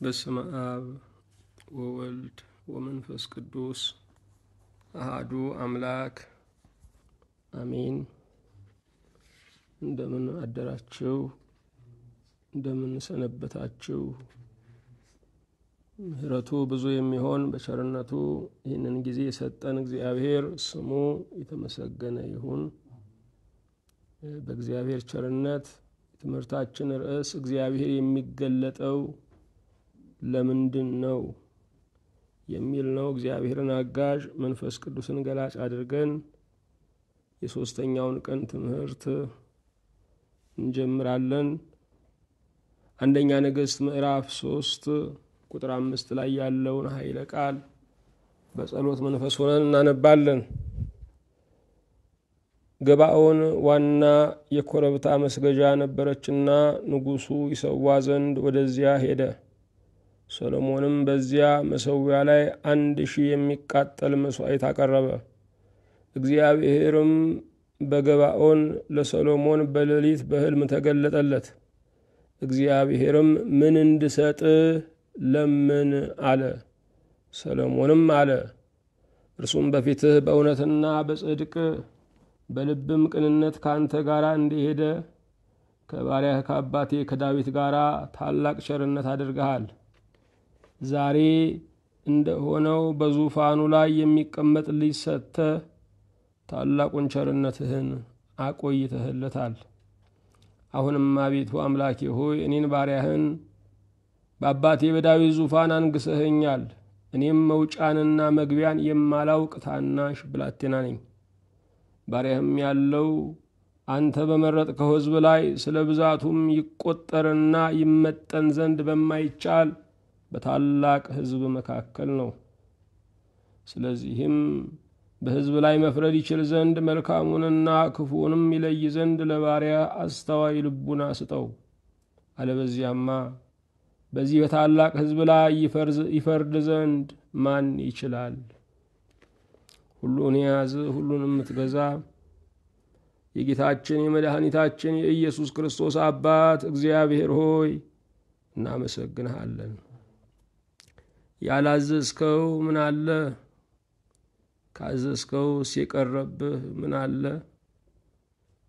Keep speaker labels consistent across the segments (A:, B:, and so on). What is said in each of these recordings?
A: በስመ አብ ወወልድ ወመንፈስ ቅዱስ አሐዱ አምላክ አሜን። እንደምን አደራችሁ? እንደምን ሰነበታችሁ? ምሕረቱ ብዙ የሚሆን በቸርነቱ ይህንን ጊዜ የሰጠን እግዚአብሔር ስሙ የተመሰገነ ይሁን። በእግዚአብሔር ቸርነት ትምህርታችን ርዕስ እግዚአብሔር የሚገለጠው ለምንድን ነው የሚል ነው። እግዚአብሔርን አጋዥ መንፈስ ቅዱስን ገላጭ አድርገን የሶስተኛውን ቀን ትምህርት እንጀምራለን። አንደኛ ነገሥት ምዕራፍ 3 ቁጥር 5 ላይ ያለውን ኃይለ ቃል በጸሎት መንፈስ ሆነን እናነባለን። ገባኦን ዋና የኮረብታ መስገጃ ነበረችና ንጉሡ ይሰዋ ዘንድ ወደዚያ ሄደ። ሰሎሞንም በዚያ መሠዊያ ላይ 1000 የሚቃጠል መሥዋዕት አቀረበ። እግዚአብሔርም በገባኦን ለሰሎሞን በሌሊት በሕልም ተገለጠለት። እግዚአብሔርም ምን እንድሰጥህ ለምን አለ። ሰሎሞንም አለ፣ እርሱም በፊትህ በእውነትና በጽድቅ በልብም ቅንነት ካንተ ጋር እንደሄደ ከባሪያህ ከአባቴ ከዳዊት ጋር ታላቅ ቸርነት አድርገሃል። ዛሬ እንደሆነው በዙፋኑ ላይ የሚቀመጥ ልጅ ሰጥተህ ታላቁን ቸርነትህን አቆይተህለታል። አሁንም አቤቱ አምላኬ ሆይ እኔን ባሪያህን በአባቴ በዳዊት ዙፋን አንግሰኸኛል። እኔም መውጫንና መግቢያን የማላውቅ ታናሽ ብላቴና ነኝ። ባሪያህም ያለው አንተ በመረጥከው ሕዝብ ላይ ስለ ብዛቱም ይቆጠርና ይመጠን ዘንድ በማይቻል በታላቅ ሕዝብ መካከል ነው። ስለዚህም በሕዝብ ላይ መፍረድ ይችል ዘንድ መልካሙንና ክፉውንም ይለይ ዘንድ ለባሪያ አስተዋይ ልቡና ስጠው። አለበዚያማ በዚህ በታላቅ ሕዝብ ላይ ይፈርድ ዘንድ ማን ይችላል? ሁሉን የያዝ ሁሉን የምትገዛ የጌታችን የመድኃኒታችን የኢየሱስ ክርስቶስ አባት እግዚአብሔር ሆይ እናመሰግንሃለን። ያላዘዝከው ምን አለ? ካዘዝከውስ የቀረብህ ምን አለ?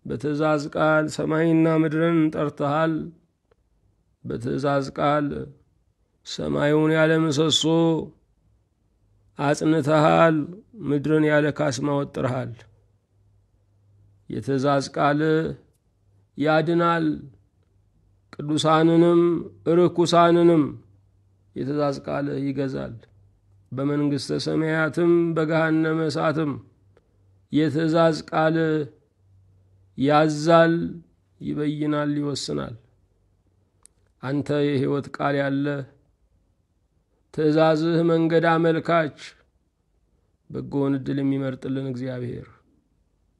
A: በትእዛዝ ቃል ሰማይና ምድርን ጠርተሃል። በትእዛዝ ቃል ሰማዩን ያለ ምሰሶ አጽንተሃል፣ ምድርን ያለ ካስማ ወጥረሃል። የትእዛዝ ቃል ያድናል፣ ቅዱሳንንም ርኩሳንንም የትእዛዝ ቃል ይገዛል። በመንግሥተ ሰማያትም በገሃነመ እሳትም የትእዛዝ ቃል ያዛል፣ ይበይናል፣ ይወስናል። አንተ የሕይወት ቃል ያለ ትእዛዝህ መንገድ አመልካች በጎውን ዕድል የሚመርጥልን እግዚአብሔር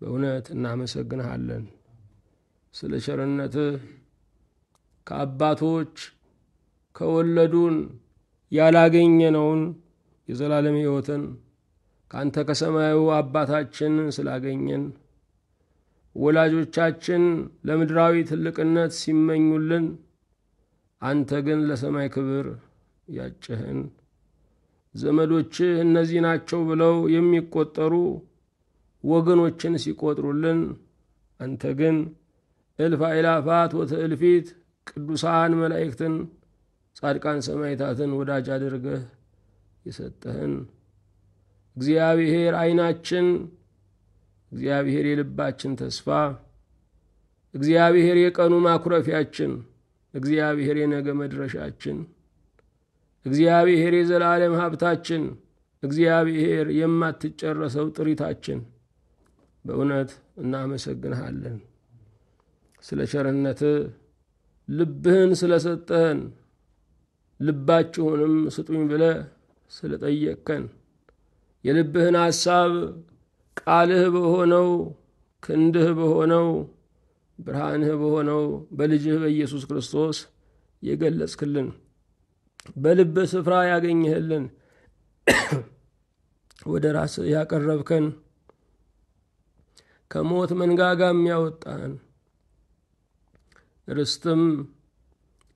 A: በእውነት እናመሰግንሃለን። ስለ ቸርነትህ ከአባቶች ከወለዱን ያላገኘነውን የዘላለም ሕይወትን ካንተ ከሰማዩ አባታችን ስላገኘን፣ ወላጆቻችን ለምድራዊ ትልቅነት ሲመኙልን አንተ ግን ለሰማይ ክብር ያጨህን፣ ዘመዶችህ እነዚህ ናቸው ብለው የሚቆጠሩ ወገኖችን ሲቆጥሩልን አንተ ግን እልፍ አእላፋት ወትእልፊት ቅዱሳን መላእክትን ጻድቃን ሰማዕታትን ወዳጅ አድርገህ የሰጠህን እግዚአብሔር ዓይናችን፣ እግዚአብሔር የልባችን ተስፋ፣ እግዚአብሔር የቀኑ ማኩረፊያችን፣ እግዚአብሔር የነገ መድረሻችን፣ እግዚአብሔር የዘላለም ሀብታችን፣ እግዚአብሔር የማትጨረሰው ጥሪታችን በእውነት እናመሰግንሃለን። ስለ ቸርነትህ ልብህን ስለሰጠህን፣ ልባችሁንም ስጡኝ ብለህ ስለጠየቅከን፣ የልብህን ሐሳብ ቃልህ በሆነው ክንድህ በሆነው ብርሃንህ በሆነው በልጅህ በኢየሱስ ክርስቶስ የገለጽክልን፣ በልብህ ስፍራ ያገኘህልን፣ ወደ ራስህ ያቀረብከን፣ ከሞት መንጋጋም ያወጣን፣ ርስትም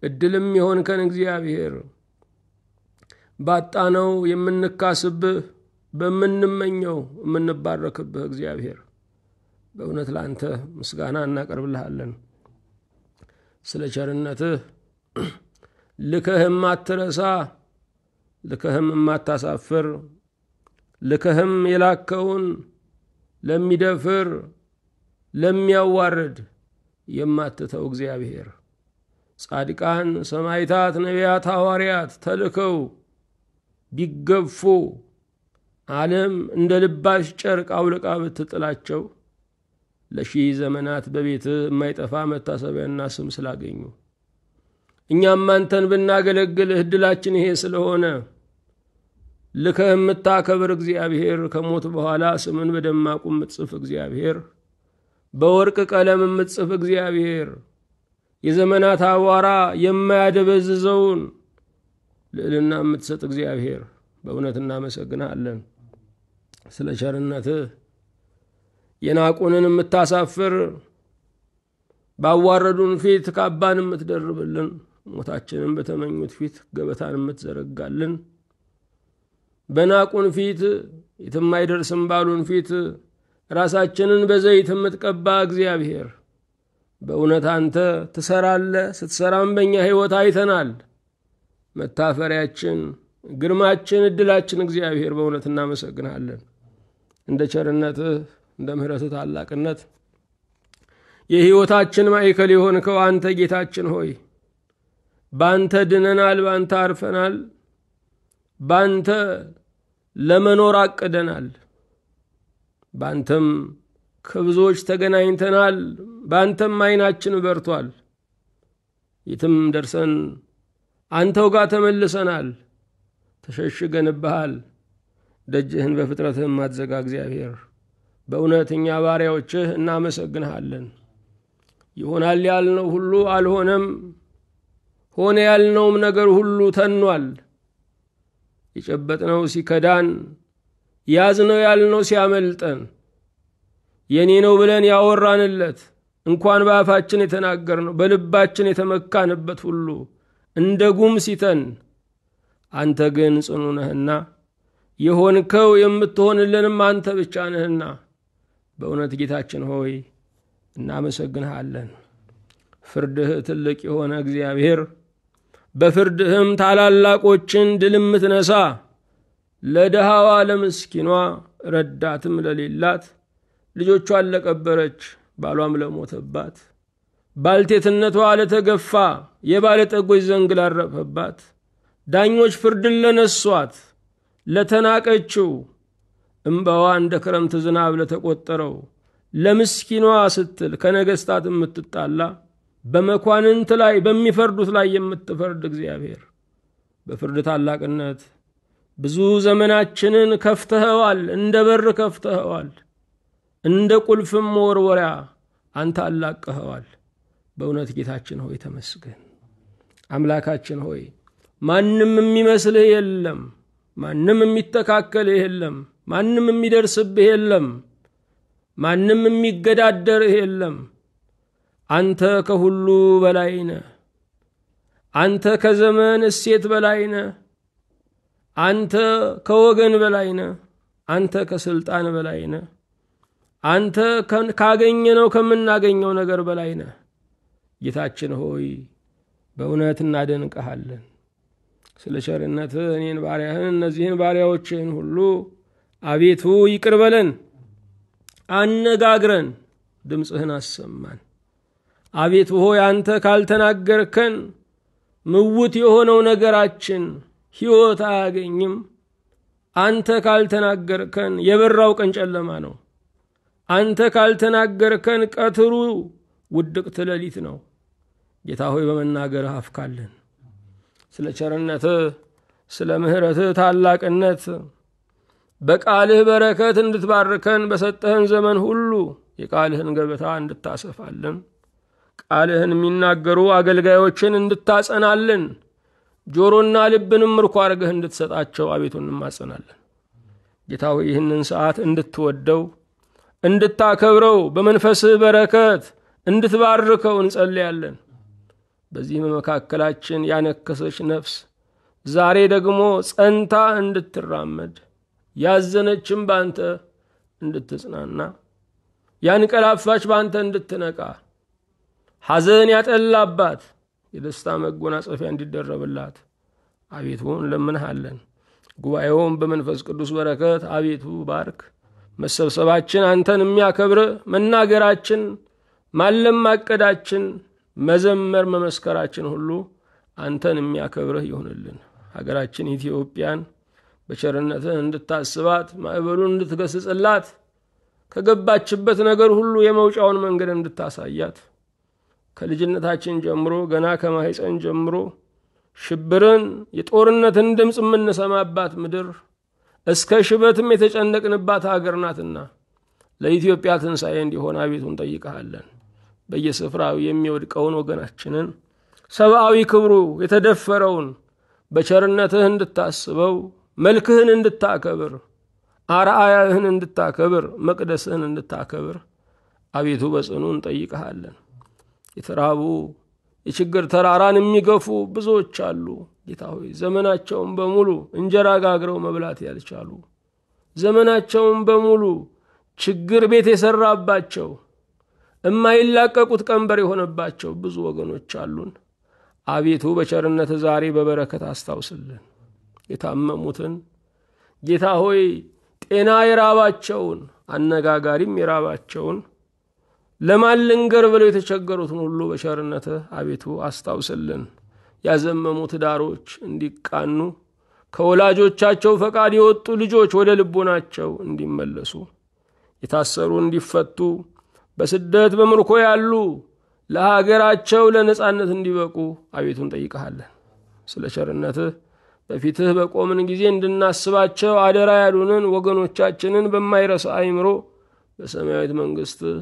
A: ዕድልም የሆንከን እግዚአብሔር ባጣነው የምንካስብህ በምንመኘው የምንባረክብህ እግዚአብሔር በእውነት ላንተ ምስጋና እናቀርብልሃለን። ስለ ቸርነትህ ልከህም አትረሳ፣ ልከህም ማታሳፍር፣ ልከህም የላከውን ለሚደፍር ለሚያዋርድ የማትተው እግዚአብሔር ጻድቃን ሰማዕታት ነቢያት ሐዋርያት ተልከው ቢገፉ ዓለም እንደ ልባሽ ጨርቅ አውልቃ ብትጥላቸው ለሺህ ዘመናት በቤትህ የማይጠፋ መታሰቢያና ስም ስላገኙ እኛም አንተን ብናገለግልህ ዕድላችን ይሄ ስለሆነ ልከህ የምታከብር እግዚአብሔር ከሞት በኋላ ስምን በደማቁ የምትጽፍ እግዚአብሔር በወርቅ ቀለም የምትጽፍ እግዚአብሔር የዘመናት አቧራ የማያደበዝዘውን ልዕልና የምትሰጥ እግዚአብሔር በእውነት እናመሰግናለን። ስለ ቸርነትህ የናቁንን የምታሳፍር ባዋረዱን ፊት ካባን የምትደርብልን ሞታችንን በተመኙት ፊት ገበታን የምትዘረጋልን በናቁን ፊት የትማይደርስም ባሉን ፊት ራሳችንን በዘይት የምትቀባ እግዚአብሔር በእውነት አንተ ትሰራለህ። ስትሰራም በእኛ ሕይወት አይተናል። መታፈሪያችን ግርማችን ዕድላችን እግዚአብሔር በእውነት እናመሰግናለን። እንደ ቸርነትህ እንደ ምሕረትህ ታላቅነት የሕይወታችን ማዕከል የሆንከው አንተ ጌታችን ሆይ ባንተ ድነናል፣ ባንተ አርፈናል፣ ባንተ ለመኖር አቅደናል፣ ባንተም ከብዙዎች ተገናኝተናል፣ ባንተም ዓይናችን በርቷል። የትም ደርሰን አንተው ጋር ተመልሰናል። ተሸሽገንብሃል። ደጅህን በፍጥረትህ ማትዘጋ እግዚአብሔር በእውነት እኛ ባሪያዎችህ እናመሰግንሃለን። ይሆናል ያልነው ሁሉ አልሆነም፣ ሆነ ያልነውም ነገር ሁሉ ተኗል። የጨበጥነው ሲከዳን፣ ያዝነው ያልነው ሲያመልጠን፣ የኔ ነው ብለን ያወራንለት እንኳን በአፋችን የተናገርነው በልባችን የተመካንበት ሁሉ እንደ ጉም ሲተን፣ አንተ ግን ጽኑ ነህና የሆንከው የምትሆንልንም አንተ ብቻ ነህና በእውነት ጌታችን ሆይ እናመሰግንሃለን። ፍርድህ ትልቅ የሆነ እግዚአብሔር በፍርድህም ታላላቆችን ድል የምትነሳ ለድሃዋ ለምስኪኗ ረዳትም ለሌላት ልጆቿን ለቀበረች ባሏም ለሞተባት ባልቴትነቷ ለተገፋ የባለጠጎች ዘንግ ላረፈባት ዳኞች ፍርድን ለነሷት ለተናቀችው እምባዋ እንደ ክረምት ዝናብ ለተቆጠረው ለምስኪኗ ስትል ከነገስታት የምትጣላ በመኳንንት ላይ በሚፈርዱት ላይ የምትፈርድ እግዚአብሔር በፍርድ ታላቅነት ብዙ ዘመናችንን ከፍተኸዋል። እንደ በር ከፍተኸዋል። እንደ ቁልፍም መወርወሪያ አንተ አላቀኸዋል። በእውነት ጌታችን ሆይ ተመስገን። አምላካችን ሆይ ማንም የሚመስልህ የለም፣ ማንም የሚተካከልህ የለም፣ ማንም የሚደርስብህ የለም፣ ማንም የሚገዳደርህ የለም። አንተ ከሁሉ በላይ ነህ። አንተ ከዘመን እሴት በላይ ነህ። አንተ ከወገን በላይ ነህ። አንተ ከስልጣን በላይ ነህ። አንተ ካገኘነው ከምናገኘው ነገር በላይ ነህ። ጌታችን ሆይ በእውነት እናደንቅሃለን። ስለ ቸርነትህ እኔን ባሪያህን እነዚህን ባሪያዎችህን ሁሉ አቤቱ ይቅር በለን፣ አነጋግረን፣ ድምፅህን አሰማን። አቤቱ ሆይ አንተ ካልተናገርከን ምውት የሆነው ነገራችን ሕይወት አያገኝም። አንተ ካልተናገርከን የበራው ቀን ጨለማ ነው። አንተ ካልተናገርከን ቀትሩ ውድቅት ሌሊት ነው። ጌታ ሆይ በመናገርህ አፍካለን። ስለ ቸርነትህ ስለ ምሕረትህ ታላቅነት በቃልህ በረከት እንድትባርከን በሰጠህን ዘመን ሁሉ የቃልህን ገበታ እንድታሰፋልን ቃልህን የሚናገሩ አገልጋዮችን እንድታጸናልን ጆሮና ልብንም ምርኮ አድርገህ እንድትሰጣቸው አቤቱ እንማጸናለን። ጌታ ሆይ ይህንን ሰዓት እንድትወደው እንድታከብረው በመንፈስህ በረከት እንድትባርከው እንጸልያለን። በዚህ መካከላችን ያነከሰች ነፍስ ዛሬ ደግሞ ጸንታ እንድትራመድ ያዘነችም ባንተ እንድትጽናና ያንቀላፋች ባንተ እንድትነቃ ሐዘን ያጠላባት የደስታ መጎናጸፊያ እንዲደረብላት አቤቱ እንለምንሃለን። ጉባኤውን በመንፈስ ቅዱስ በረከት አቤቱ ባርክ። መሰብሰባችን አንተን የሚያከብር መናገራችን፣ ማለም ማቀዳችን፣ መዘመር መመስከራችን ሁሉ አንተን የሚያከብርህ ይሁንልን። ሀገራችን ኢትዮጵያን በቸርነትህ እንድታስባት፣ ማዕበሉን እንድትገስጽላት፣ ከገባችበት ነገር ሁሉ የመውጫውን መንገድ እንድታሳያት፣ ከልጅነታችን ጀምሮ ገና ከማህፀን ጀምሮ ሽብርን የጦርነትን ድምፅ የምንሰማባት ምድር እስከ ሽበትም የተጨነቅንባት ሀገር ናትና ለኢትዮጵያ ትንሣኤ እንዲሆን አቤቱ እንጠይቅሃለን። በየስፍራው የሚወድቀውን ወገናችንን ሰብአዊ ክብሩ የተደፈረውን በቸርነትህ እንድታስበው፣ መልክህን እንድታከብር፣ አርአያህን እንድታከብር፣ መቅደስህን እንድታከብር አቤቱ በጽኑ እንጠይቅሃለን። የተራቡ የችግር ተራራን የሚገፉ ብዙዎች አሉ። ጌታ ሆይ ዘመናቸውን በሙሉ እንጀራ ጋግረው መብላት ያልቻሉ፣ ዘመናቸውን በሙሉ ችግር ቤት የሰራባቸው፣ የማይላቀቁት ቀንበር የሆነባቸው ብዙ ወገኖች አሉን። አቤቱ በቸርነት ዛሬ በበረከት አስታውስልን። የታመሙትን ጌታ ሆይ ጤና የራባቸውን፣ አነጋጋሪም የራባቸውን፣ ለማን ልንገር ብለው የተቸገሩትን ሁሉ በቸርነትህ አቤቱ አስታውስልን። ያዘመሙ ትዳሮች እንዲቃኑ፣ ከወላጆቻቸው ፈቃድ የወጡ ልጆች ወደ ልቦናቸው እንዲመለሱ፣ የታሰሩ እንዲፈቱ፣ በስደት በምርኮ ያሉ ለሀገራቸው ለነጻነት እንዲበቁ አቤቱ እንጠይቅሃለን። ስለ ቸርነትህ በፊትህ በቆምን ጊዜ እንድናስባቸው አደራ ያሉንን ወገኖቻችንን በማይረሳ አእምሮ በሰማያዊት መንግሥትህ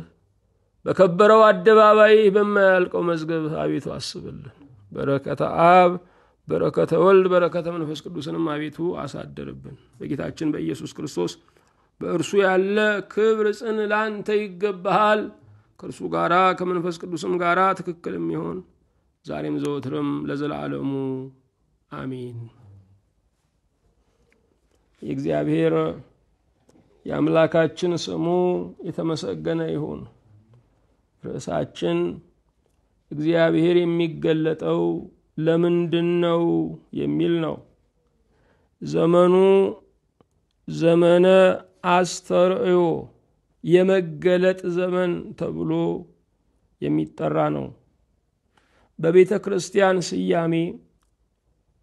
A: በከበረው አደባባይ በማያልቀው መዝገብህ አቤቱ አስብልን። በረከተ አብ፣ በረከተ ወልድ፣ በረከተ መንፈስ ቅዱስንም አቤቱ አሳደርብን። በጌታችን በኢየሱስ ክርስቶስ በእርሱ ያለ ክብር ጽን ላንተ ይገባሃል። ከእርሱ ጋራ ከመንፈስ ቅዱስም ጋራ ትክክልም ይሆን ዛሬም ዘወትርም ለዘላለሙ አሜን። የእግዚአብሔር የአምላካችን ስሙ የተመሰገነ ይሁን። ርዕሳችን እግዚአብሔር የሚገለጠው ለምንድን ነው የሚል ነው። ዘመኑ ዘመነ አስተርእዮ የመገለጥ ዘመን ተብሎ የሚጠራ ነው። በቤተ ክርስቲያን ስያሜ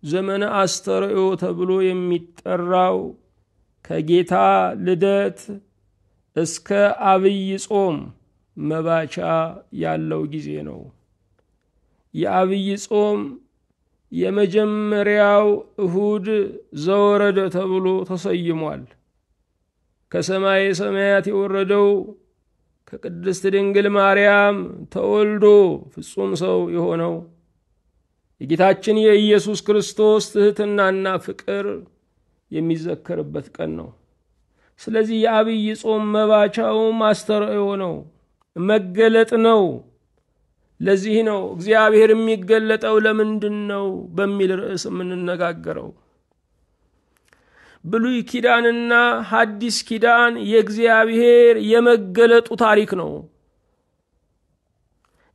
A: ዘመነ አስተርእዮ ተብሎ የሚጠራው ከጌታ ልደት እስከ አብይ ጾም መባቻ ያለው ጊዜ ነው። የአብይ ጾም የመጀመሪያው እሁድ ዘወረደ ተብሎ ተሰይሟል። ከሰማይ ሰማያት የወረደው ከቅድስት ድንግል ማርያም ተወልዶ ፍጹም ሰው የሆነው የጌታችን የኢየሱስ ክርስቶስ ትህትናና ፍቅር የሚዘከርበት ቀን ነው። ስለዚህ የአብይ ጾም መባቻው አስተርእዮ ነው፣ መገለጥ ነው። ለዚህ ነው እግዚአብሔር የሚገለጠው ለምንድን ነው በሚል ርዕስ የምንነጋገረው። ብሉይ ኪዳንና ሐዲስ ኪዳን የእግዚአብሔር የመገለጡ ታሪክ ነው።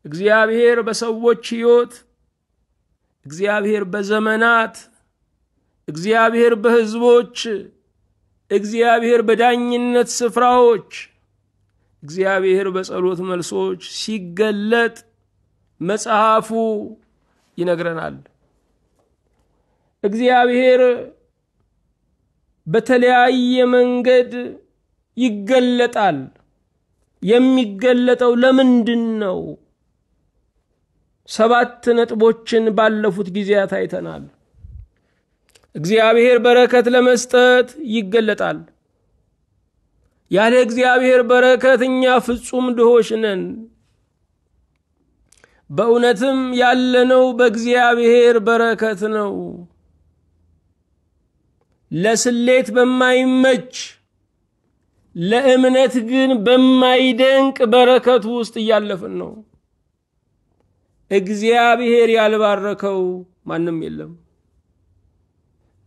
A: እግዚአብሔር በሰዎች ሕይወት፣ እግዚአብሔር በዘመናት፣ እግዚአብሔር በሕዝቦች፣ እግዚአብሔር በዳኝነት ስፍራዎች፣ እግዚአብሔር በጸሎት መልሶች ሲገለጥ መጽሐፉ ይነግረናል። እግዚአብሔር በተለያየ መንገድ ይገለጣል። የሚገለጠው ለምንድን ነው? 7 ነጥቦችን ባለፉት ጊዜያት አይተናል። እግዚአብሔር በረከት ለመስጠት ይገለጣል። ያለ እግዚአብሔር በረከት እኛ ፍጹም ድሆች ነን። በእውነትም ያለነው በእግዚአብሔር በረከት ነው። ለስሌት በማይመች ለእምነት ግን በማይደንቅ በረከት ውስጥ እያለፍን ነው። እግዚአብሔር ያልባረከው ማንም የለም።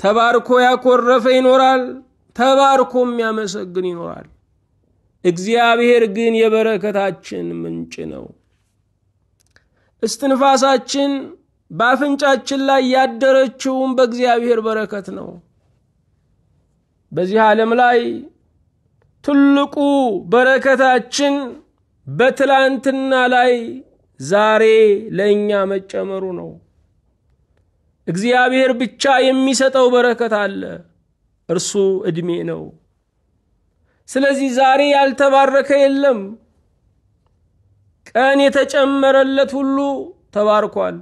A: ተባርኮ ያኮረፈ ይኖራል፣ ተባርኮ የሚያመሰግን ይኖራል። እግዚአብሔር ግን የበረከታችን ምንጭ ነው። እስትንፋሳችን በአፍንጫችን ላይ ያደረችውም በእግዚአብሔር በረከት ነው። በዚህ ዓለም ላይ ትልቁ በረከታችን በትላንትና ላይ ዛሬ ለኛ መጨመሩ ነው። እግዚአብሔር ብቻ የሚሰጠው በረከት አለ፣ እርሱ እድሜ ነው። ስለዚህ ዛሬ ያልተባረከ የለም። ቀን የተጨመረለት ሁሉ ተባርኳል።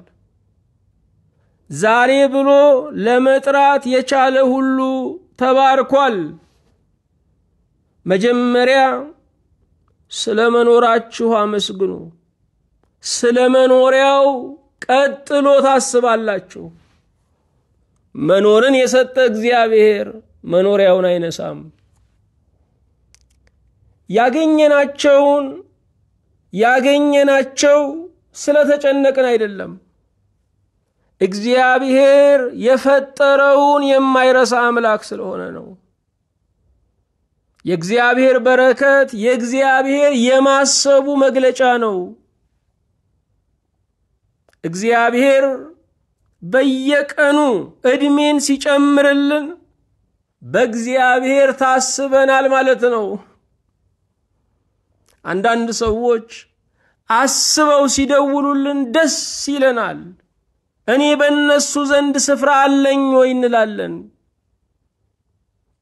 A: ዛሬ ብሎ ለመጥራት የቻለ ሁሉ ተባርኳል። መጀመሪያ ስለመኖራችሁ አመስግኑ። ስለመኖሪያው ቀጥሎ ታስባላችሁ። መኖርን የሰጠ እግዚአብሔር መኖሪያውን አይነሳም። ያገኘናቸው ስለተጨነቅን አይደለም። እግዚአብሔር የፈጠረውን የማይረሳ አምላክ ስለሆነ ነው። የእግዚአብሔር በረከት የእግዚአብሔር የማሰቡ መግለጫ ነው። እግዚአብሔር በየቀኑ እድሜን ሲጨምርልን በእግዚአብሔር ታስበናል ማለት ነው። አንዳንድ ሰዎች አስበው ሲደውሉልን ደስ ይለናል። እኔ በእነሱ ዘንድ ስፍራ አለኝ ወይ እንላለን።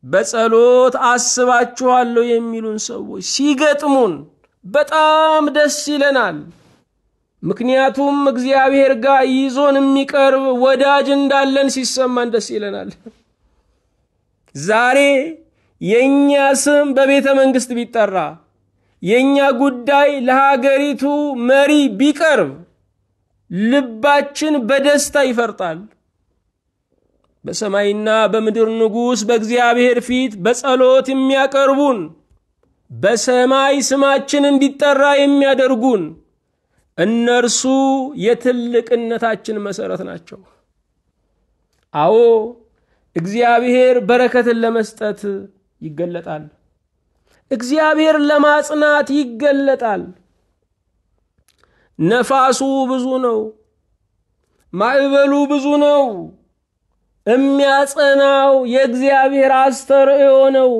A: በጸሎት አስባችኋለሁ የሚሉን ሰዎች ሲገጥሙን በጣም ደስ ይለናል። ምክንያቱም እግዚአብሔር ጋር ይዞን የሚቀርብ ወዳጅ እንዳለን ሲሰማን ደስ ይለናል። ዛሬ የኛ ስም በቤተ መንግስት ቢጠራ፣ የኛ ጉዳይ ለሀገሪቱ መሪ ቢቀርብ ልባችን በደስታ ይፈርጣል። በሰማይና በምድር ንጉስ በእግዚአብሔር ፊት በጸሎት የሚያቀርቡን፣ በሰማይ ስማችን እንዲጠራ የሚያደርጉን እነርሱ የትልቅነታችን መሰረት ናቸው። አዎ እግዚአብሔር በረከትን ለመስጠት ይገለጣል። እግዚአብሔር ለማጽናት ይገለጣል። ነፋሱ ብዙ ነው፣ ማዕበሉ ብዙ ነው። የሚያጸናው የእግዚአብሔር አስተርእዮ ነው።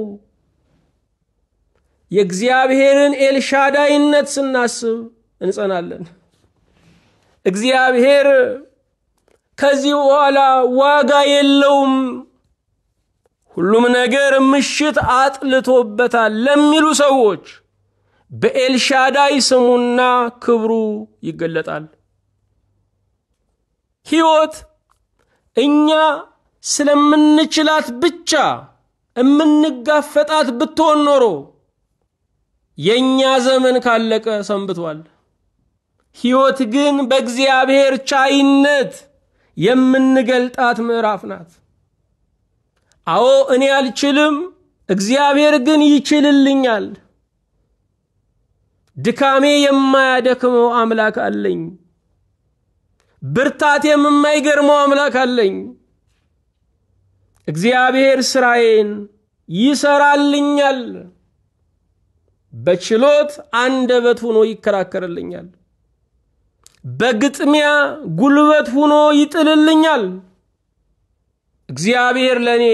A: የእግዚአብሔርን ኤልሻዳይነት ስናስብ እንጸናለን። እግዚአብሔር ከዚህ በኋላ ዋጋ የለውም፣ ሁሉም ነገር ምሽት አጥልቶበታል ለሚሉ ሰዎች በኤልሻዳይ ስሙና ክብሩ ይገለጣል። ሕይወት እኛ ስለምንችላት ብቻ እምንጋፈጣት ብትሆን ኖሮ የኛ ዘመን ካለቀ ሰንብቷል። ሕይወት ግን በእግዚአብሔር ቻይነት የምንገልጣት ምዕራፍ ናት። አዎ እኔ አልችልም፣ እግዚአብሔር ግን ይችልልኛል። ድካሜ የማያደክመው አምላክ አለኝ። ብርታቴም የማይገርመው አምላክ አለኝ። እግዚአብሔር ስራዬን ይሰራልኛል። በችሎት አንደበት ሆኖ ይከራከርልኛል። በግጥሚያ ጉልበት ሆኖ ይጥልልኛል። እግዚአብሔር ለኔ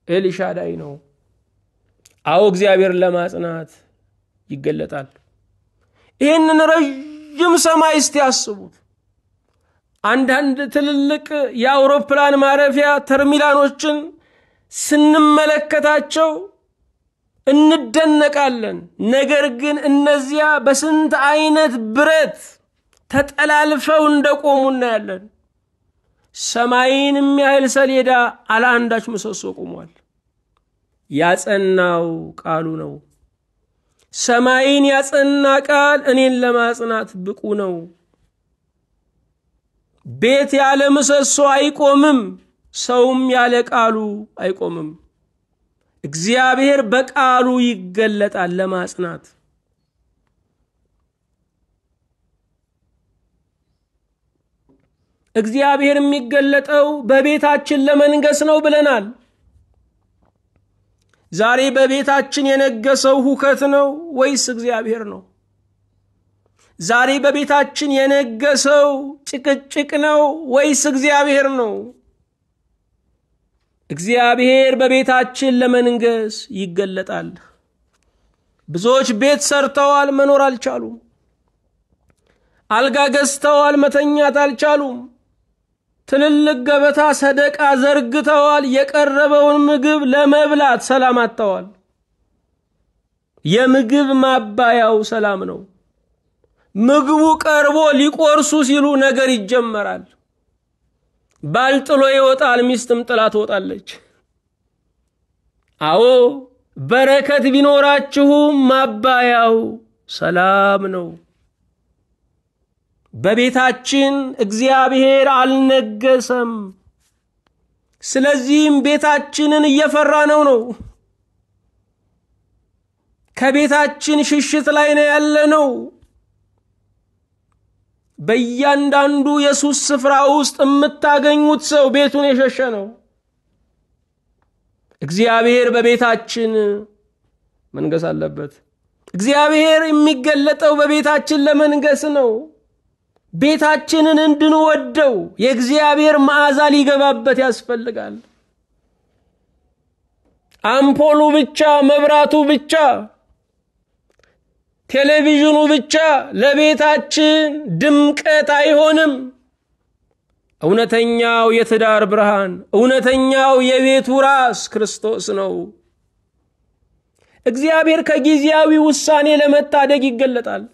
A: ኤልሻዳይ ነው። አዎ እግዚአብሔር ለማጽናት ይገለጣል። ይህንን ረጅም ሰማይ እስቲ ያስቡት። አንዳንድ ትልልቅ የአውሮፕላን ማረፊያ ተርሚናሎችን ስንመለከታቸው እንደነቃለን። ነገር ግን እነዚያ በስንት አይነት ብረት ተጠላልፈው እንደቆሙ እናያለን። ሰማይን የሚያህል ሰሌዳ አለ አንዳች ምሰሶ ቆሟል። ያጸናው ቃሉ ነው። ሰማይን ያጸና ቃል እኔን ለማጽናት ብቁ ነው። ቤት ያለ ምሰሶ አይቆምም፣ ሰውም ያለ ቃሉ አይቆምም። እግዚአብሔር በቃሉ ይገለጣል ለማጽናት። እግዚአብሔር የሚገለጠው በቤታችን ለመንገስ ነው ብለናል። ዛሬ በቤታችን የነገሰው ሁከት ነው ወይስ እግዚአብሔር ነው? ዛሬ በቤታችን የነገሰው ጭቅጭቅ ነው ወይስ እግዚአብሔር ነው? እግዚአብሔር በቤታችን ለመንገስ ይገለጣል። ብዙዎች ቤት ሰርተዋል፣ መኖር አልቻሉም። አልጋ ገዝተዋል፣ መተኛት አልቻሉም። ትልልቅ ገበታ ሰደቃ ዘርግተዋል፣ የቀረበውን ምግብ ለመብላት ሰላም አጥተዋል። የምግብ ማባያው ሰላም ነው። ምግቡ ቀርቦ ሊቆርሱ ሲሉ ነገር ይጀመራል። ባል ጥሎ ይወጣል፣ ሚስትም ጥላ ትወጣለች። አዎ በረከት ቢኖራችሁም ማባያው ሰላም ነው። በቤታችን እግዚአብሔር አልነገሰም። ስለዚህም ቤታችንን እየፈራነው ነው። ከቤታችን ሽሽት ላይ ነው ያለነው። በእያንዳንዱ የሱስ ስፍራ ውስጥ የምታገኙት ሰው ቤቱን የሸሸ ነው። እግዚአብሔር በቤታችን መንገስ አለበት። እግዚአብሔር የሚገለጠው በቤታችን ለመንገስ ነው። ቤታችንን እንድንወደው የእግዚአብሔር መዓዛ ሊገባበት ያስፈልጋል። አምፖሉ ብቻ፣ መብራቱ ብቻ፣ ቴሌቪዥኑ ብቻ ለቤታችን ድምቀት አይሆንም። እውነተኛው የትዳር ብርሃን፣ እውነተኛው የቤቱ ራስ ክርስቶስ ነው። እግዚአብሔር ከጊዜያዊ ውሳኔ ለመታደግ ይገለጣል።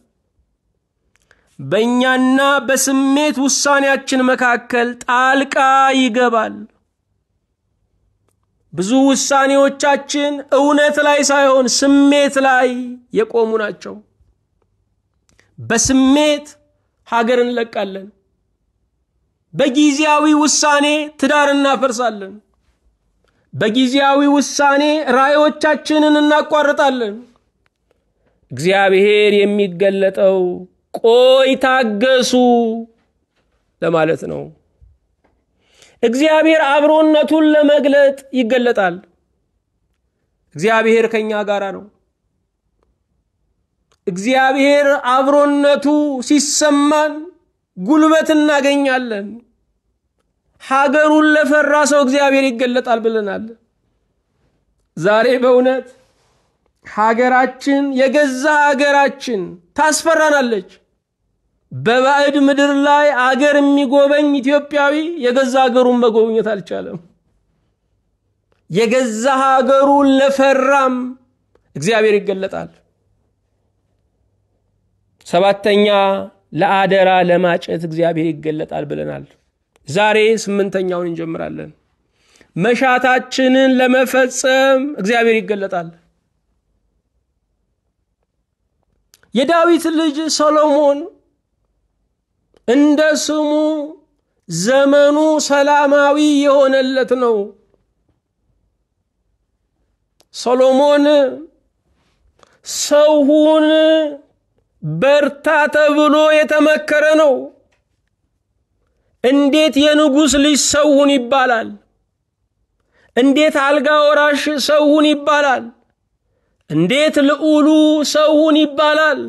A: በእኛና በስሜት ውሳኔያችን መካከል ጣልቃ ይገባል። ብዙ ውሳኔዎቻችን እውነት ላይ ሳይሆን ስሜት ላይ የቆሙ ናቸው። በስሜት ሀገር እንለቃለን። በጊዜያዊ ውሳኔ ትዳር እናፈርሳለን። በጊዜያዊ ውሳኔ ራእዮቻችንን እናቋርጣለን። እግዚአብሔር የሚገለጠው ቆይ ታገሱ ለማለት ነው። እግዚአብሔር አብሮነቱን ለመግለጥ ይገለጣል። እግዚአብሔር ከኛ ጋር ነው። እግዚአብሔር አብሮነቱ ሲሰማን ጉልበት እናገኛለን። ሀገሩን ለፈራ ሰው እግዚአብሔር ይገለጣል ብለናል። ዛሬ በእውነት ሀገራችን የገዛ ሀገራችን ታስፈራናለች። በባዕድ ምድር ላይ አገር የሚጎበኝ ኢትዮጵያዊ የገዛ ሀገሩን መጎብኘት አልቻለም። የገዛ ሀገሩን ለፈራም እግዚአብሔር ይገለጣል። ሰባተኛ ለአደራ ለማጨት እግዚአብሔር ይገለጣል ብለናል። ዛሬ ስምንተኛውን እንጀምራለን። መሻታችንን ለመፈጸም እግዚአብሔር ይገለጣል። የዳዊት ልጅ ሰሎሞን እንደ ስሙ ዘመኑ ሰላማዊ የሆነለት ነው። ሰሎሞን ሰውን በርታ ተብሎ የተመከረ ነው። እንዴት የንጉስ ልጅ ሰውን ይባላል? እንዴት አልጋ ወራሽ ሰውን ይባላል? እንዴት ልዑሉ ሰውን ይባላል?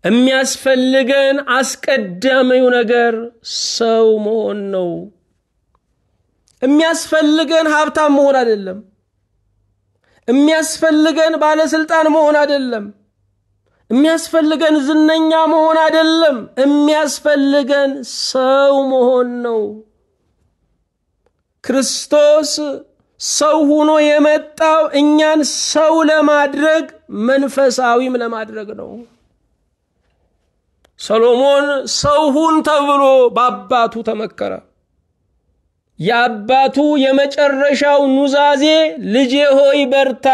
A: የሚያስፈልገን አስቀዳሚው ነገር ሰው መሆን ነው። የሚያስፈልገን ሀብታም መሆን አይደለም። የሚያስፈልገን ባለስልጣን መሆን አይደለም። የሚያስፈልገን ዝነኛ መሆን አይደለም። የሚያስፈልገን ሰው መሆን ነው። ክርስቶስ ሰው ሆኖ የመጣው እኛን ሰው ለማድረግ መንፈሳዊም ለማድረግ ነው። ሰሎሞን ሰው ሁን ተብሎ በአባቱ ተመከረ። የአባቱ የመጨረሻው ኑዛዜ ልጄ ሆይ በርታ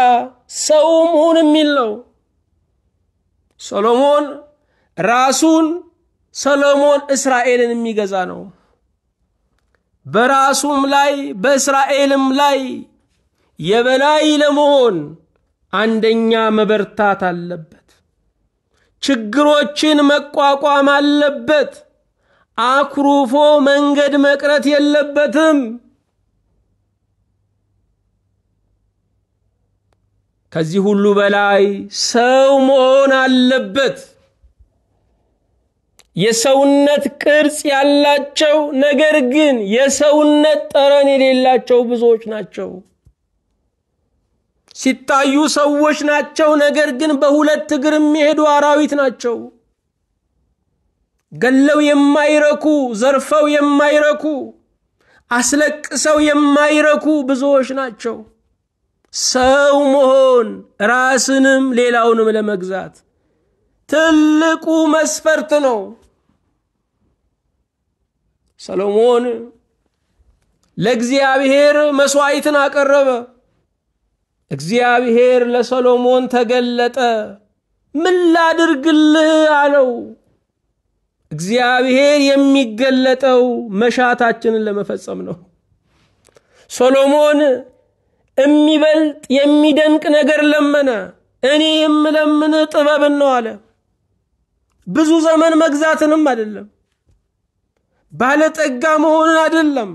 A: ሰውም ሁን የሚል ነው። ሰሎሞን ራሱን ሰሎሞን እስራኤልን የሚገዛ ነው። በራሱም ላይ በእስራኤልም ላይ የበላይ ለመሆን አንደኛ መበርታት አለበት። ችግሮችን መቋቋም አለበት። አኩሩፎ መንገድ መቅረት የለበትም። ከዚህ ሁሉ በላይ ሰው መሆን አለበት። የሰውነት ቅርጽ ያላቸው ነገር ግን የሰውነት ጠረን የሌላቸው ብዙዎች ናቸው። ሲታዩ ሰዎች ናቸው፣ ነገር ግን በሁለት እግር የሚሄዱ አራዊት ናቸው። ገለው የማይረኩ፣ ዘርፈው የማይረኩ፣ አስለቅሰው የማይረኩ ብዙዎች ናቸው። ሰው መሆን ራስንም ሌላውንም ለመግዛት ትልቁ መስፈርት ነው። ሰሎሞን ለእግዚአብሔር መስዋዕትን አቀረበ። እግዚአብሔር ለሰሎሞን ተገለጠ። ምን ላድርግልህ አለው። እግዚአብሔር የሚገለጠው መሻታችንን ለመፈጸም ነው። ሰሎሞን የሚበልጥ የሚደንቅ ነገር ለመነ። እኔ የምለምን ጥበብን ነው አለ። ብዙ ዘመን መግዛትንም አይደለም፣ ባለጠጋ መሆንን አይደለም፣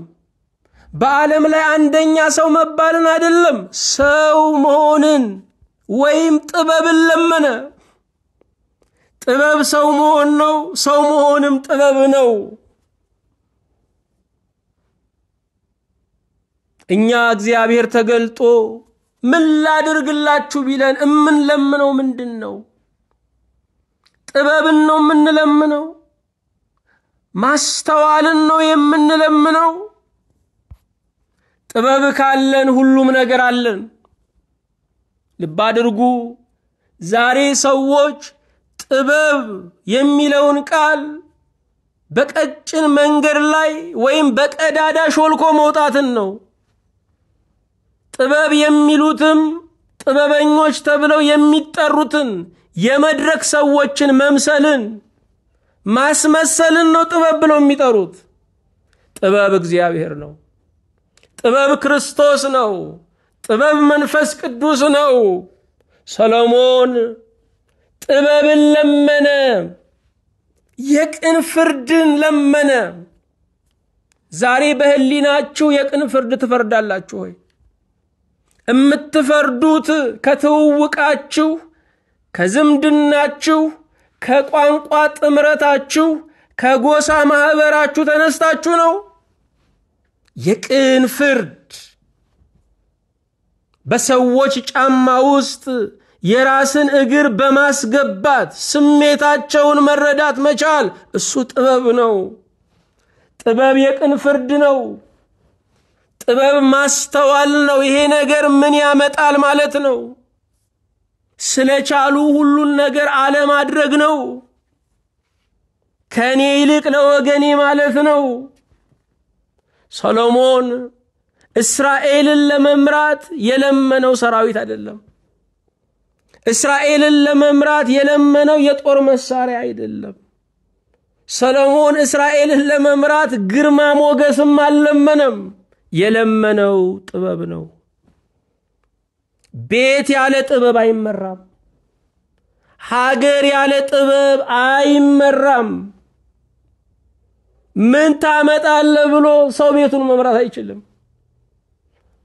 A: በዓለም ላይ አንደኛ ሰው መባልን አይደለም፣ ሰው መሆንን ወይም ጥበብን ለመነ። ጥበብ ሰው መሆን ነው፣ ሰው መሆንም ጥበብ ነው። እኛ እግዚአብሔር ተገልጦ ምን ላድርግላችሁ ቢለን እምንለምነው ምንድነው? ጥበብን ነው የምንለምነው? ማስተዋልን ነው የምንለምነው? ጥበብ ካለን ሁሉም ነገር አለን። ልብ አድርጉ። ዛሬ ሰዎች ጥበብ የሚለውን ቃል በቀጭን መንገድ ላይ ወይም በቀዳዳ ሾልኮ መውጣትን ነው። ጥበብ የሚሉትም ጥበበኞች ተብለው የሚጠሩትን የመድረክ ሰዎችን መምሰልን ማስመሰልን ነው ጥበብ ብለው የሚጠሩት። ጥበብ እግዚአብሔር ነው። ጥበብ ክርስቶስ ነው። ጥበብ መንፈስ ቅዱስ ነው። ሰሎሞን ጥበብን ለመነ፣ የቅን ፍርድን ለመነ። ዛሬ በህሊናችሁ የቅን ፍርድ ትፈርዳላችሁ ወይ? እምትፈርዱት ከትውውቃችሁ፣ ከዝምድናችሁ፣ ከቋንቋ ጥምረታችሁ፣ ከጎሳ ማህበራችሁ ተነስታችሁ ነው? የቅን ፍርድ በሰዎች ጫማ ውስጥ የራስን እግር በማስገባት ስሜታቸውን መረዳት መቻል፣ እሱ ጥበብ ነው። ጥበብ የቅን ፍርድ ነው። ጥበብ ማስተዋል ነው። ይሄ ነገር ምን ያመጣል ማለት ነው? ስለቻሉ ሁሉን ነገር አለማድረግ ነው። ከኔ ይልቅ ለወገኔ ማለት ነው። ሰሎሞን እስራኤልን ለመምራት የለመነው ሰራዊት አይደለም። እስራኤልን ለመምራት የለመነው የጦር መሳሪያ አይደለም። ሰሎሞን እስራኤልን ለመምራት ግርማ ሞገስም አልለመነም። የለመነው ጥበብ ነው። ቤት ያለ ጥበብ አይመራም። ሀገር ያለ ጥበብ አይመራም። ምን ታመጣለህ ብሎ ሰው ቤቱን መምራት አይችልም።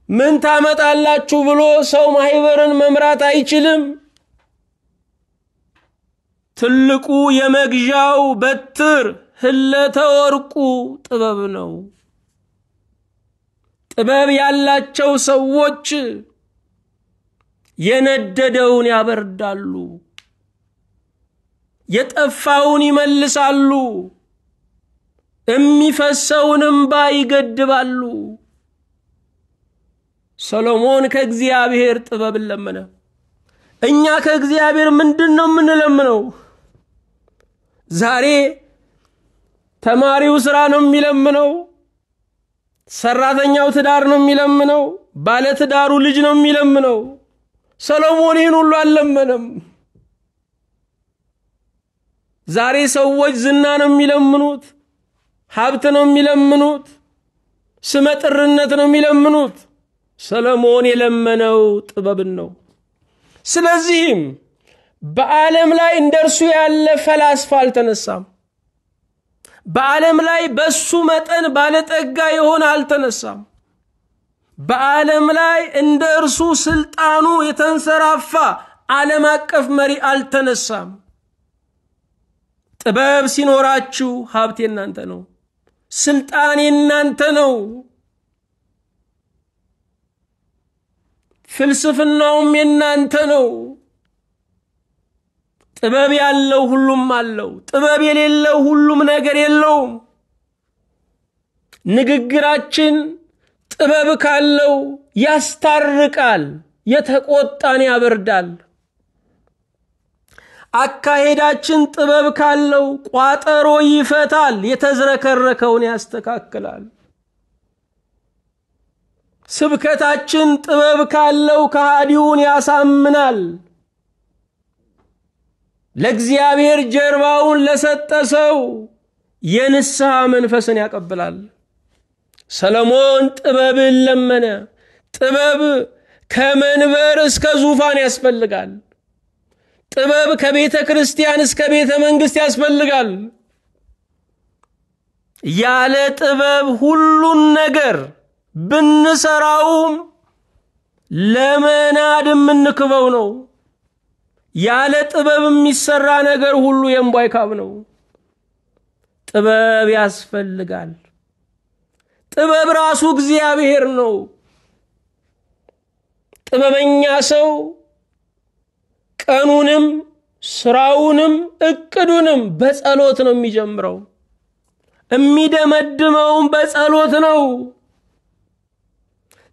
A: ምን ታመጣላችሁ ብሎ ሰው ማህበርን መምራት አይችልም። ትልቁ የመግዣው በትር ህለተ ወርቁ ጥበብ ነው። ጥበብ ያላቸው ሰዎች የነደደውን ያበርዳሉ፣ የጠፋውን ይመልሳሉ፣ የሚፈሰውንም ባይገድባሉ። ሰሎሞን ከእግዚአብሔር ጥበብን ለመነ። እኛ ከእግዚአብሔር ምንድነው የምንለምነው? ዛሬ ተማሪው ስራ ነው የሚለምነው፣ ሰራተኛው ትዳር ነው የሚለምነው፣ ባለ ትዳሩ ልጅ ነው የሚለምነው። ሰሎሞን ይህን ሁሉ አልለመነም። ዛሬ ሰዎች ዝና ነው የሚለምኑት፣ ሀብት ነው የሚለምኑት፣ ስመጥርነት ነው የሚለምኑት። ሰሎሞን የለመነው ጥበብን ነው። ስለዚህም በዓለም ላይ እንደርሱ ያለ ፈላስፋ አልተነሳም። በዓለም ላይ በሱ መጠን ባለጠጋ የሆነ አልተነሳም። በዓለም ላይ እንደ እርሱ ስልጣኑ የተንሰራፋ ዓለም አቀፍ መሪ አልተነሳም። ጥበብ ሲኖራችሁ ሀብት የናንተ ነው፣ ስልጣን የናንተ ነው፣ ፍልስፍናውም የናንተ ነው። ጥበብ ያለው ሁሉም አለው፣ ጥበብ የሌለው ሁሉም ነገር የለውም። ንግግራችን ጥበብ ካለው ያስታርቃል፣ የተቆጣን ያበርዳል። አካሄዳችን ጥበብ ካለው ቋጠሮ ይፈታል፣ የተዝረከረከውን ያስተካክላል። ስብከታችን ጥበብ ካለው ከሃዲውን ያሳምናል። ለእግዚአብሔር ጀርባውን ለሰጠ ሰው የንስሐ መንፈስን ያቀብላል። ሰሎሞን ጥበብን ለመነ። ጥበብ ከመንበር እስከ ዙፋን ያስፈልጋል። ጥበብ ከቤተ ክርስቲያን እስከ ቤተ መንግስት ያስፈልጋል። ያለ ጥበብ ሁሉን ነገር ብንሰራውም ለመናድ የምንክበው ነው። ያለ ጥበብ የሚሰራ ነገር ሁሉ የእምቧይ ካብ ነው። ጥበብ ያስፈልጋል። ጥበብ ራሱ እግዚአብሔር ነው። ጥበበኛ ሰው ቀኑንም ስራውንም እቅዱንም በጸሎት ነው የሚጀምረው፣ የሚደመድመውም በጸሎት ነው።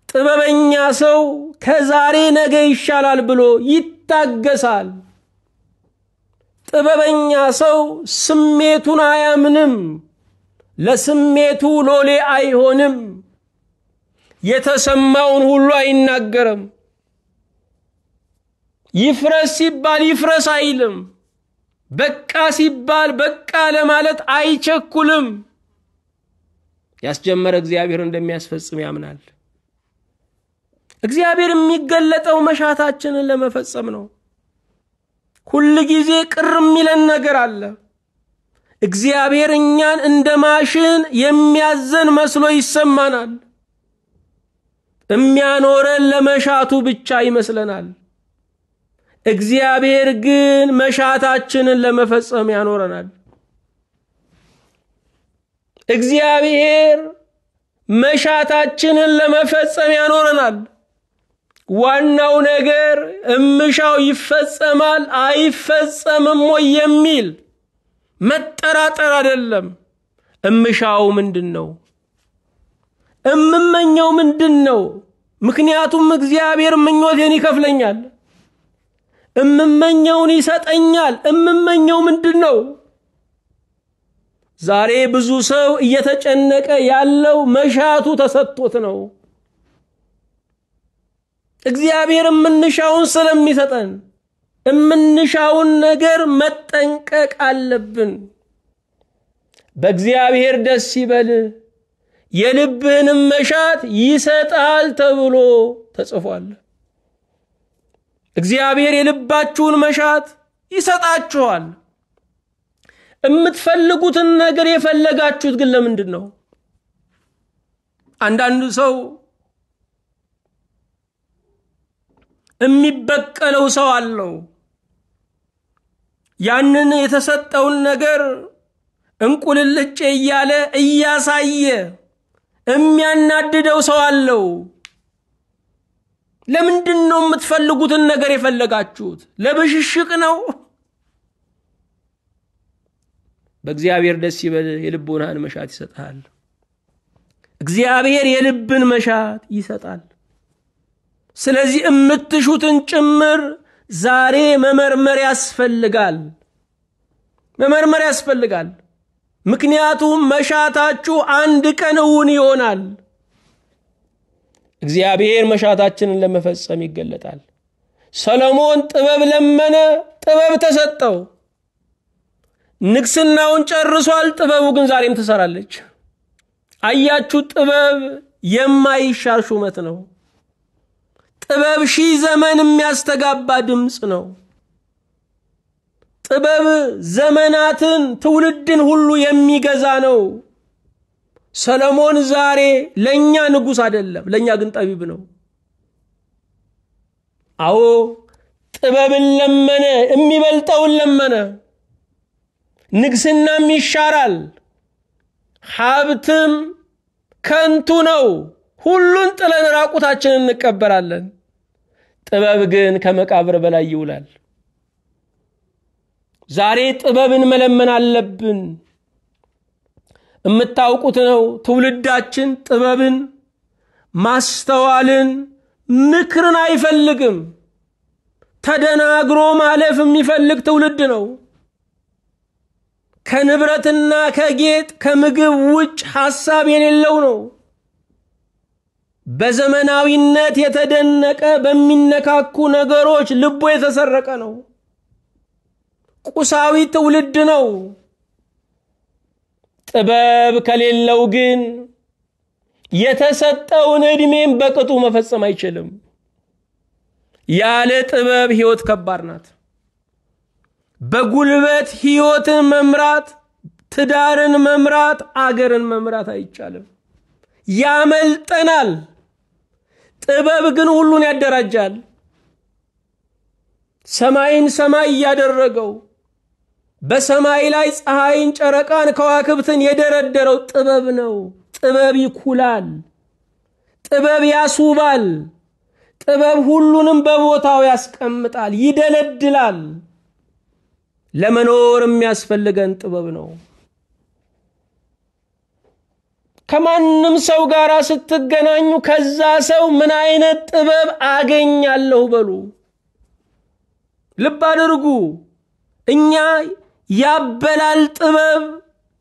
A: ጥበበኛ ሰው ከዛሬ ነገ ይሻላል ብሎ ይታገሳል። ጥበበኛ ሰው ስሜቱን አያምንም፣ ለስሜቱ ሎሌ አይሆንም፣ የተሰማውን ሁሉ አይናገርም። ይፍረስ ሲባል ይፍረስ አይልም፣ በቃ ሲባል በቃ ለማለት አይቸኩልም። ያስጀመረ እግዚአብሔር እንደሚያስፈጽም ያምናል። እግዚአብሔር የሚገለጠው መሻታችንን ለመፈጸም ነው። ሁሉ ጊዜ ቅር የሚለን ነገር አለ። እግዚአብሔር እኛን እንደ ማሽን የሚያዘን መስሎ ይሰማናል። የሚያኖረን ለመሻቱ ብቻ ይመስለናል። እግዚአብሔር ግን መሻታችንን ለመፈጸም ያኖረናል። እግዚአብሔር መሻታችንን ለመፈጸም ያኖረናል። ዋናው ነገር እምሻው ይፈጸማል አይፈጸምም ወይ የሚል መጠራጠር አይደለም። እምሻው ምንድነው? እምመኘው ምንድነው? ምክንያቱም እግዚአብሔር ምኞቴን ይከፍለኛል፣ እምመኘውን ይሰጠኛል። እምመኘው ምንድነው? ዛሬ ብዙ ሰው እየተጨነቀ ያለው መሻቱ ተሰጥቶት ነው። እግዚአብሔር ምንሻውን ስለሚሰጠን ምንሻውን ነገር መጠንቀቅ አለብን። በእግዚአብሔር ደስ ይበል የልብህንም መሻት ይሰጣል ተብሎ ተጽፏል። እግዚአብሔር የልባችሁን መሻት ይሰጣችኋል። የምትፈልጉትን ነገር የፈለጋችሁት ግን ለምንድነው? አንዳንዱ ሰው የሚበቀለው ሰው አለው። ያንን የተሰጠውን ነገር እንቁልልጭ እያለ እያሳየ የሚያናድደው ሰው አለው። ለምንድነው የምትፈልጉትን ነገር የፈለጋችሁት? ለብሽሽቅ ነው? በእግዚአብሔር ደስ ይበል የልቦናን መሻት ይሰጣል። እግዚአብሔር የልብን መሻት ይሰጣል። ስለዚህ እምትሹትን ጭምር ዛሬ መመርመር ያስፈልጋል። መመርመር ያስፈልጋል። ምክንያቱም መሻታችሁ አንድ ቀን እውን ይሆናል። እግዚአብሔር መሻታችንን ለመፈጸም ይገለጣል። ሰሎሞን ጥበብ ለመነ፣ ጥበብ ተሰጠው። ንግስናውን ጨርሷል፣ ጥበቡ ግን ዛሬም ትሰራለች። አያችሁ፣ ጥበብ የማይሻር ሹመት ነው። ጥበብ ሺህ ዘመን የሚያስተጋባ ድምጽ ነው። ጥበብ ዘመናትን ትውልድን ሁሉ የሚገዛ ነው። ሰሎሞን ዛሬ ለኛ ንጉስ አይደለም፣ ለኛ ግን ጠቢብ ነው። አዎ ጥበብን ለመነ፣ የሚበልጠውን ለመነ። ንግስናም ይሻራል፣ ሀብትም ከንቱ ነው። ሁሉን ጥለን ራቁታችንን እንቀበራለን። ጥበብ ግን ከመቃብር በላይ ይውላል። ዛሬ ጥበብን መለመን አለብን። የምታውቁት ነው፣ ትውልዳችን ጥበብን፣ ማስተዋልን፣ ምክርን አይፈልግም። ተደናግሮ ማለፍ የሚፈልግ ትውልድ ነው። ከንብረትና ከጌጥ ከምግብ ውጭ ሐሳብ የሌለው ነው። በዘመናዊነት የተደነቀ በሚነካኩ ነገሮች ልቦ የተሰረቀ ነው። ቁሳዊ ትውልድ ነው። ጥበብ ከሌለው ግን የተሰጠውን እድሜን በቅጡ መፈጸም አይችልም። ያለ ጥበብ ህይወት ከባድ ናት። በጉልበት ህይወትን መምራት፣ ትዳርን መምራት፣ አገርን መምራት አይቻልም። ያመልጠናል። ጥበብ ግን ሁሉን ያደራጃል። ሰማይን ሰማይ ያደረገው፣ በሰማይ ላይ ፀሐይን፣ ጨረቃን፣ ከዋክብትን የደረደረው ጥበብ ነው። ጥበብ ይኩላል፣ ጥበብ ያስውባል፣ ጥበብ ሁሉንም በቦታው ያስቀምጣል፣ ይደለድላል። ለመኖር የሚያስፈልገን ጥበብ ነው። ከማንም ሰው ጋር ስትገናኙ ከዛ ሰው ምን አይነት ጥበብ አገኛለሁ በሉ። ልብ አድርጉ። እኛ ያበላል ጥበብ፣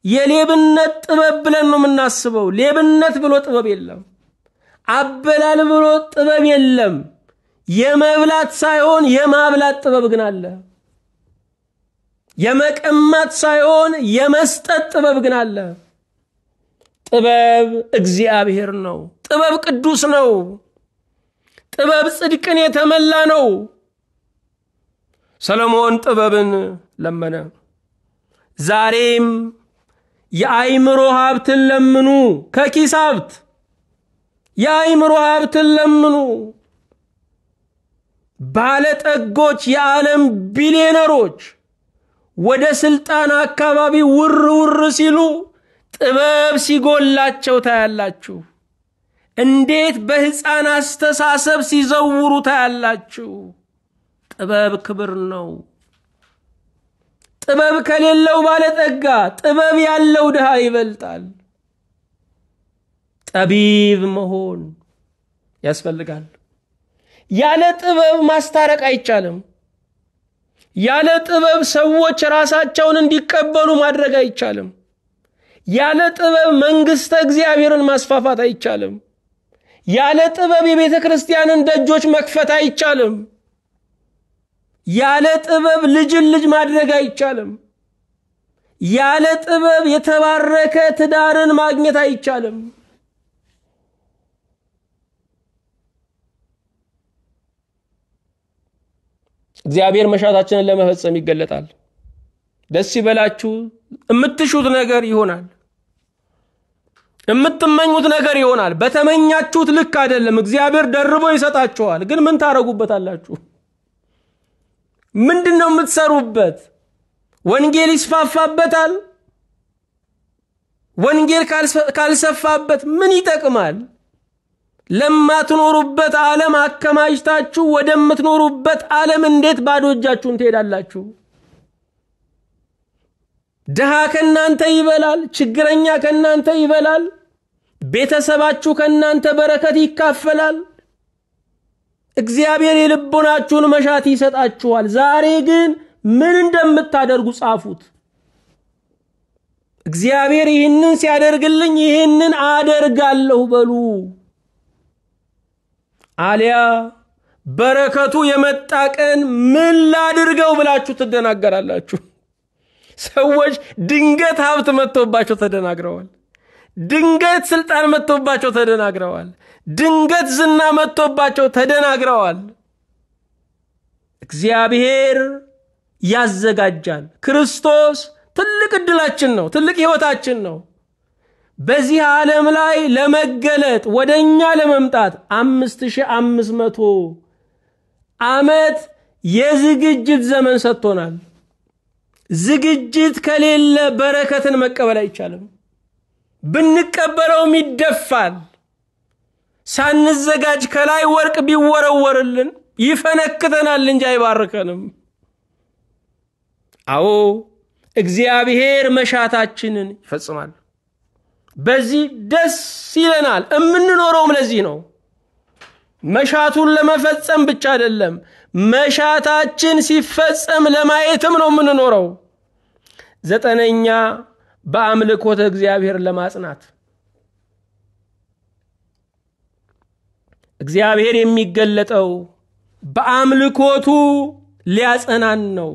A: የሌብነት ጥበብ ብለን ነው የምናስበው። ሌብነት ብሎ ጥበብ የለም። አበላል ብሎ ጥበብ የለም። የመብላት ሳይሆን የማብላት ጥበብ ግን አለ። የመቀማት ሳይሆን የመስጠት ጥበብ ግን አለ። ጥበብ እግዚአብሔር ነው። ጥበብ ቅዱስ ነው። ጥበብ ጽድቅን የተመላ ነው። ሰሎሞን ጥበብን ለመነ። ዛሬም የአይምሮ ሀብትን ለምኑ። ከኪስ ሀብት የአይምሮ ሀብትን ለምኑ። ባለጠጎች፣ የዓለም ቢሊዮነሮች ወደ ስልጣን አካባቢ ውር ሲሉ ጥበብ ሲጎላቸው ታያላችሁ። እንዴት በህፃን አስተሳሰብ ሲዘውሩ ታያላችሁ። ጥበብ ክብር ነው። ጥበብ ከሌለው ባለጠጋ፣ ጥበብ ያለው ድሃ ይበልጣል። ጠቢብ መሆን ያስፈልጋል። ያለ ጥበብ ማስታረቅ አይቻልም። ያለ ጥበብ ሰዎች ራሳቸውን እንዲቀበሉ ማድረግ አይቻልም። ያለ ጥበብ መንግስተ እግዚአብሔርን ማስፋፋት አይቻልም። ያለ ጥበብ የቤተ ክርስቲያንን ደጆች መክፈት አይቻልም። ያለ ጥበብ ልጅን ልጅ ማድረግ አይቻልም። ያለ ጥበብ የተባረከ ትዳርን ማግኘት አይቻልም። እግዚአብሔር መሻታችንን ለመፈጸም ይገለጣል። ደስ ይበላችሁ። የምትሹት ነገር ይሆናል። የምትመኙት ነገር ይሆናል። በተመኛችሁት ልክ አይደለም። እግዚአብሔር ደርቦ ይሰጣችኋል። ግን ምን ታረጉበታላችሁ? ምንድነው የምትሰሩበት? ወንጌል ይስፋፋበታል? ወንጌል ካልሰፋበት ምን ይጠቅማል? ለማትኖሩበት ዓለም አከማችታችሁ ወደምትኖሩበት ዓለም እንዴት ባዶ እጃችሁን ትሄዳላችሁ? ድሃ ከናንተ ይበላል፣ ችግረኛ ከናንተ ይበላል፣ ቤተሰባችሁ ከናንተ በረከት ይካፈላል። እግዚአብሔር የልቦናችሁን መሻት ይሰጣችኋል። ዛሬ ግን ምን እንደምታደርጉ ጻፉት። እግዚአብሔር ይህንን ሲያደርግልኝ ይህንን አደርጋለሁ በሉ። አሊያ በረከቱ የመጣ ቀን ምን ላድርገው ብላችሁ ትደናገራላችሁ። ሰዎች ድንገት ሀብት መጥቶባቸው ተደናግረዋል። ድንገት ስልጣን መጥቶባቸው ተደናግረዋል። ድንገት ዝና መጥቶባቸው ተደናግረዋል። እግዚአብሔር ያዘጋጃል። ክርስቶስ ትልቅ ዕድላችን ነው፣ ትልቅ ሕይወታችን ነው። በዚህ ዓለም ላይ ለመገለጥ ወደኛ ለመምጣት 5500 ዓመት የዝግጅት ዘመን ሰጥቶናል። ዝግጅት ከሌለ በረከትን መቀበል አይቻልም። ብንቀበለውም ይደፋል። ሳንዘጋጅ ከላይ ወርቅ ቢወረወርልን ይፈነክተናል እንጂ አይባርከንም። አዎ እግዚአብሔር መሻታችንን ይፈጽማል። በዚህ ደስ ይለናል። እምንኖረውም ለዚህ ነው። መሻቱን ለመፈጸም ብቻ አይደለም፣ መሻታችን ሲፈጸም ለማየትም ነው የምንኖረው። 9ኛ በአምልኮተ እግዚአብሔር ለማጽናት። እግዚአብሔር የሚገለጠው በአምልኮቱ ሊያጸናን ነው።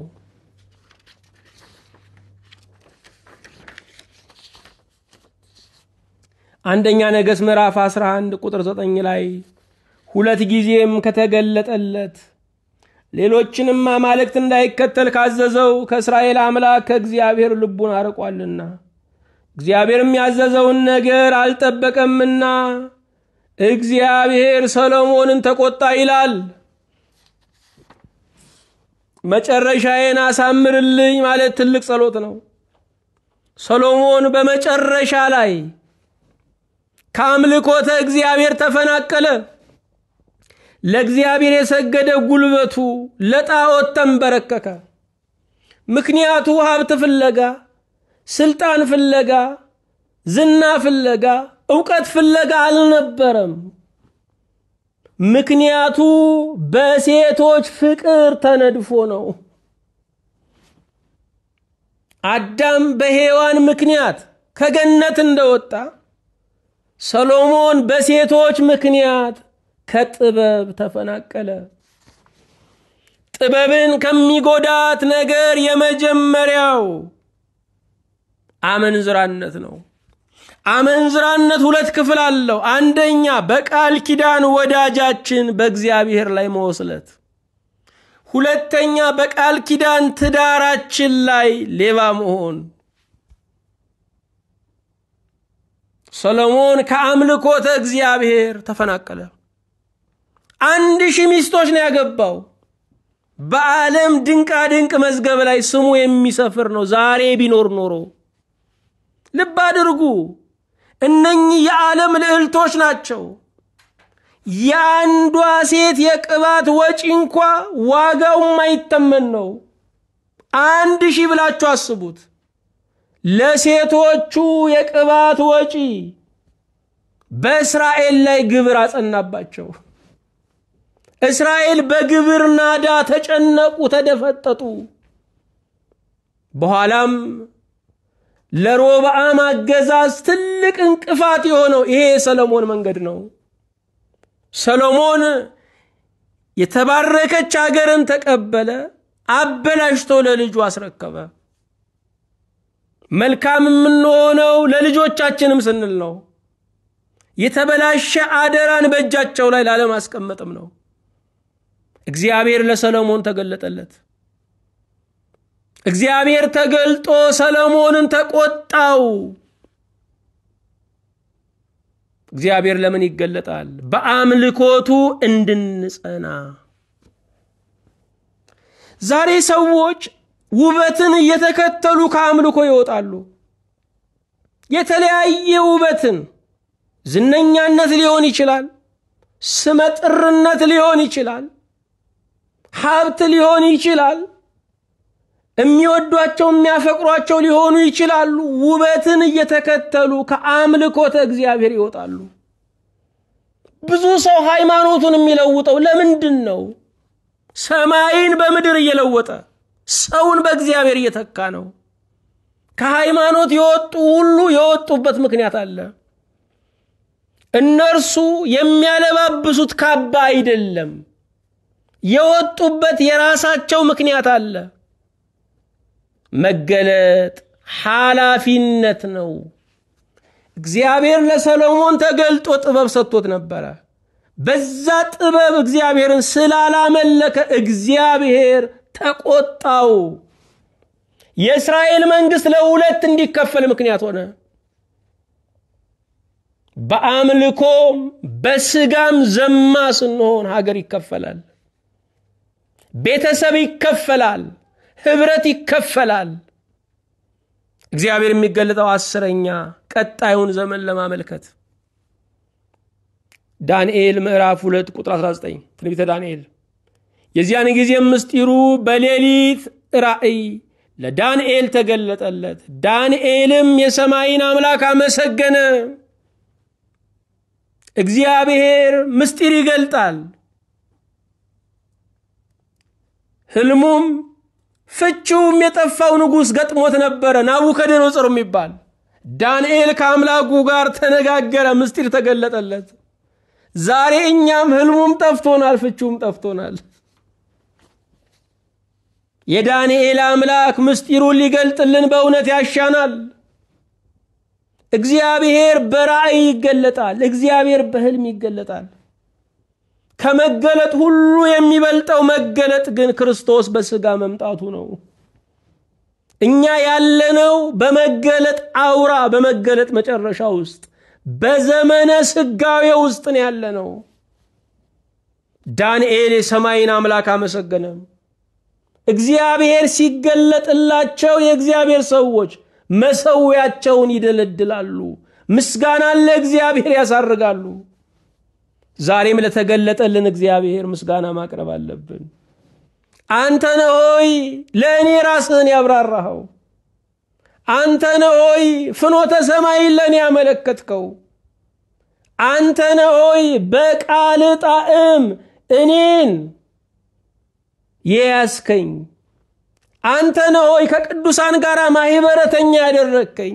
A: አንደኛ ነገሥት ምዕራፍ 11 ቁጥር 9 ላይ 2 ጊዜም ከተገለጠለት ሌሎችንም አማልክት እንዳይከተል ካዘዘው ከእስራኤል አምላክ ከእግዚአብሔር ልቡን አርቋልና እግዚአብሔርም ያዘዘውን ነገር አልጠበቀምና እግዚአብሔር ሰሎሞንን ተቆጣ ይላል። መጨረሻዬን አሳምርልኝ ማለት ትልቅ ጸሎት ነው። ሰሎሞን በመጨረሻ ላይ ከአምልኮተ እግዚአብሔር ተፈናቀለ። ለእግዚአብሔር የሰገደ ጉልበቱ ለጣዖት ተንበረከከ። ምክንያቱ ሀብት ፍለጋ፣ ስልጣን ፍለጋ፣ ዝና ፍለጋ፣ ዕውቀት ፍለጋ አልነበረም። ምክንያቱ በሴቶች ፍቅር ተነድፎ ነው። አዳም በሔዋን ምክንያት ከገነት እንደወጣ ሰሎሞን በሴቶች ምክንያት ከጥበብ ተፈናቀለ። ጥበብን ከሚጎዳት ነገር የመጀመሪያው አመንዝራነት ነው። አመንዝራነት 2 ክፍል አለው። አንደኛ በቃል ኪዳን ወዳጃችን በእግዚአብሔር ላይ መወስለት፣ ሁለተኛ በቃል ኪዳን ትዳራችን ላይ ሌባ መሆን። ሰሎሞን ከአምልኮተ እግዚአብሔር ተፈናቀለ። 1000 ሚስቶች ነው ያገባው። በዓለም ድንቃድንቅ መዝገብ ላይ ስሙ የሚሰፍር ነው። ዛሬ ቢኖር ኖሮ ልብ አድርጉ፣ እነኚህ የዓለም ልዕልቶች ናቸው። የአንዷ ሴት የቅባት ወጪ እንኳ ዋጋው የማይተመን ነው። 1000 ብላችሁ አስቡት። ለሴቶቹ የቅባት ወጪ በእስራኤል ላይ ግብር አጸናባቸው። እስራኤል በግብር ናዳ ተጨነቁ፣ ተደፈጠጡ። በኋላም ለሮብዓም አገዛዝ ትልቅ እንቅፋት የሆነው ይሄ የሰሎሞን መንገድ ነው። ሰሎሞን የተባረከች ሀገርን ተቀበለ፣ አበላሽቶ ለልጁ አስረከበ። መልካም የምንሆነው ለልጆቻችንም ስንል ነው። የተበላሸ አደራን በእጃቸው ላይ ላለማስቀመጥም ነው። እግዚአብሔር ለሰሎሞን ተገለጠለት። እግዚአብሔር ተገልጦ ሰሎሞንን ተቆጣው። እግዚአብሔር ለምን ይገለጣል? በአምልኮቱ እንድንጸና። ዛሬ ሰዎች ውበትን እየተከተሉ ከአምልኮ ይወጣሉ። የተለያየ ውበትን፣ ዝነኛነት ሊሆን ይችላል፣ ስመጥርነት ሊሆን ይችላል፣ ሀብት ሊሆን ይችላል፣ የሚወዷቸው የሚያፈቅሯቸው ሊሆኑ ይችላሉ። ውበትን እየተከተሉ ከአምልኮተ እግዚአብሔር ይወጣሉ። ብዙ ሰው ሃይማኖቱን የሚለውጠው ለምንድን ነው? ሰማይን በምድር እየለወጠ ሰውን በእግዚአብሔር እየተካ ነው። ከሃይማኖት የወጡ ሁሉ የወጡበት ምክንያት አለ። እነርሱ የሚያለባብሱት ካባ አይደለም፣ የወጡበት የራሳቸው ምክንያት አለ። መገለጥ ኃላፊነት ነው። እግዚአብሔር ለሰሎሞን ተገልጦ ጥበብ ሰጥቶት ነበረ። በዛ ጥበብ እግዚአብሔርን ስላላመለከ እግዚአብሔር ተቆጣው። የእስራኤል መንግስት ለሁለት እንዲከፈል ምክንያት ሆነ። በአምልኮም በስጋም ዘማ ስንሆን ሀገር ይከፈላል፣ ቤተሰብ ይከፈላል፣ ህብረት ይከፈላል። እግዚአብሔር የሚገለጠው 10ኛ ቀጣዩን ዘመን ለማመልከት ዳንኤል ምዕራፍ 2 ቁጥር 19 ትንቢተ ዳንኤል። የዚያን ጊዜ ምስጢሩ በሌሊት ራእይ ለዳንኤል ተገለጠለት። ዳንኤልም የሰማይን አምላክ አመሰገነ። እግዚአብሔር ምስጢር ይገልጣል። ህልሙም ፍቺውም የጠፋው ንጉስ ገጥሞት ነበር፣ ናቡከደነጾር የሚባል። ዳንኤል ከአምላኩ ጋር ተነጋገረ፣ ምስጢር ተገለጠለት። ዛሬ እኛም ህልሙም ጠፍቶናል፣ ፍቺውም ጠፍቶናል። የዳንኤል አምላክ ምስጢሩን ሊገልጥልን በእውነት ያሻናል። እግዚአብሔር በራእይ ይገለጣል፣ እግዚአብሔር በህልም ይገለጣል። ከመገለጥ ሁሉ የሚበልጠው መገለጥ ግን ክርስቶስ በስጋ መምጣቱ ነው። እኛ ያለነው በመገለጥ አውራ በመገለጥ መጨረሻ ውስጥ በዘመነ ስጋዌ ውስጥ ነው ያለነው። ዳንኤል የሰማይን አምላክ አመሰገነ። እግዚአብሔር ሲገለጥላቸው የእግዚአብሔር ሰዎች መሰዊያቸውን ይደለድላሉ፣ ምስጋናን ለእግዚአብሔር ያሳርጋሉ። ዛሬም ለተገለጠልን እግዚአብሔር ምስጋና ማቅረብ አለብን። አንተ ነህ ሆይ ለእኔ ራስህን ያብራራኸው፣ አንተ ነህ ሆይ ፍኖተ ሰማይን ለእኔ ያመለከትከው፣ አንተ ነህ ሆይ በቃል ጣዕም እኔን የያዝከኝ፣ አንተ ነህ ሆይ ከቅዱሳን ጋር ማህበረተኛ ያደረግከኝ።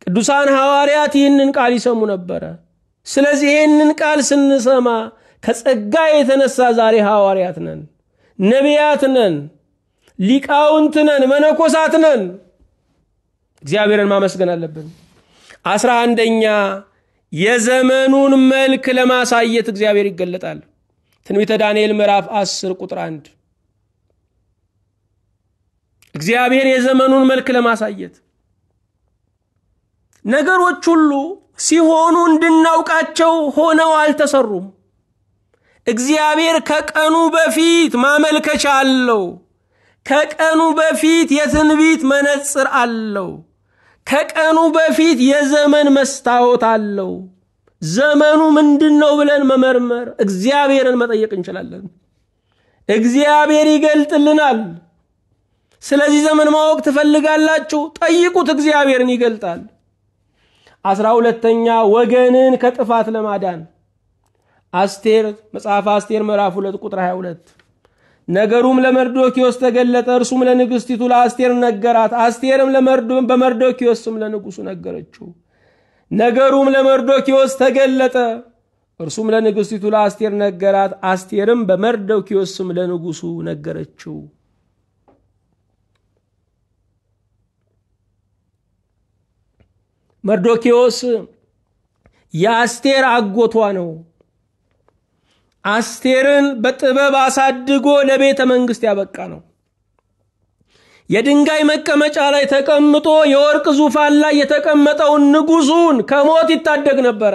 A: ቅዱሳን ሐዋርያት ይህንን ቃል ይሰሙ ነበር። ስለዚህ ይህንን ቃል ስንሰማ ከጸጋ የተነሳ ዛሬ ሐዋርያት ነን፣ ነቢያት ነን፣ ሊቃውንት ነን፣ መነኮሳት ነን። እግዚአብሔርን ማመስገን አለብን። 11ኛ የዘመኑን መልክ ለማሳየት እግዚአብሔር ይገለጣል። ትንቢተ ዳንኤል ምዕራፍ 10 ቁጥር 1 እግዚአብሔር የዘመኑን መልክ ለማሳየት ነገሮች ሁሉ ሲሆኑ እንድናውቃቸው ሆነው አልተሰሩም። እግዚአብሔር ከቀኑ በፊት ማመልከቻ አለው። ከቀኑ በፊት የትንቢት መነጽር አለው። ከቀኑ በፊት የዘመን መስታወት አለው። ዘመኑ ምንድነው ብለን መመርመር እግዚአብሔርን መጠየቅ እንችላለን። እግዚአብሔር ይገልጥልናል። ስለዚህ ዘመን ማወቅ ትፈልጋላችሁ? ጠይቁት፣ እግዚአብሔርን ይገልጣል። 12ኛ ወገንን ከጥፋት ለማዳን አስቴር መጽሐፍ አስቴር ምዕራፍ 2 ቁጥር 22 ነገሩም ለመርዶክዮስ ተገለጠ፣ እርሱም ለንግስቲቱ ለአስቴር ነገራት፣ አስቴርም በመርዶክዮስ ስም ለንጉሱ ነገረችው። ነገሩም ለመርዶክዮስ ተገለጠ፣ እርሱም ለንግስቲቱ ለአስቴር ነገራት፣ አስቴርም በመርዶክዮስ ስም ለንጉሱ ነገረችው። መርዶክዮስ የአስቴር አጎቷ ነው። አስቴርን በጥበብ አሳድጎ ለቤተ መንግስት ያበቃ ነው። የድንጋይ መቀመጫ ላይ ተቀምጦ የወርቅ ዙፋን ላይ የተቀመጠውን ንጉሱን ከሞት ይታደግ ነበር።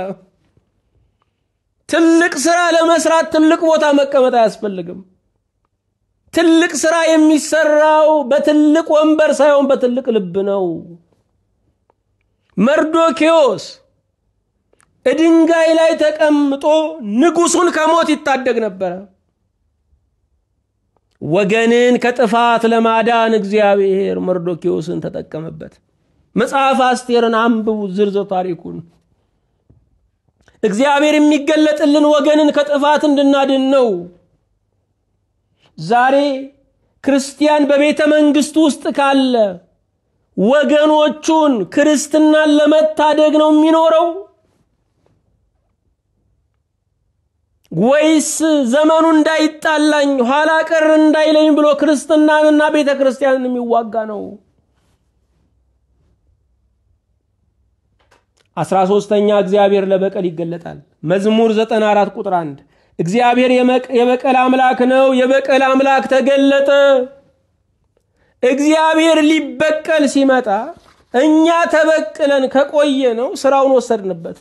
A: ትልቅ ሥራ ለመስራት ትልቅ ቦታ መቀመጥ አያስፈልግም። ትልቅ ሥራ የሚሰራው በትልቅ ወንበር ሳይሆን በትልቅ ልብ ነው። መርዶክዮስ ድንጋይ ላይ ተቀምጦ ንጉሱን ከሞት ይታደግ ነበር። ወገንን ከጥፋት ለማዳን እግዚአብሔር መርዶክዮስን ተጠቀመበት። መጽሐፍ አስቴርን አንብቡ፣ ዝርዝር ታሪኩን። እግዚአብሔር የሚገለጥልን ወገንን ከጥፋት እንድናድን ነው። ዛሬ ክርስቲያን በቤተ መንግስት ውስጥ ካለ ወገኖቹን ክርስትናን ለመታደግ ነው የሚኖረው ወይስ ዘመኑ እንዳይጣላኝ ኋላ ቀር እንዳይለኝ ብሎ ክርስትናንና ቤተ ክርስቲያንን የሚዋጋ ነው? 13ኛ እግዚአብሔር ለበቀል ይገለጣል። መዝሙር 94 ቁጥር 1 እግዚአብሔር የበቀል አምላክ ነው። የበቀል አምላክ ተገለጠ። እግዚአብሔር ሊበቀል ሲመጣ እኛ ተበቅለን ከቆየ ነው ስራውን ወሰድንበት።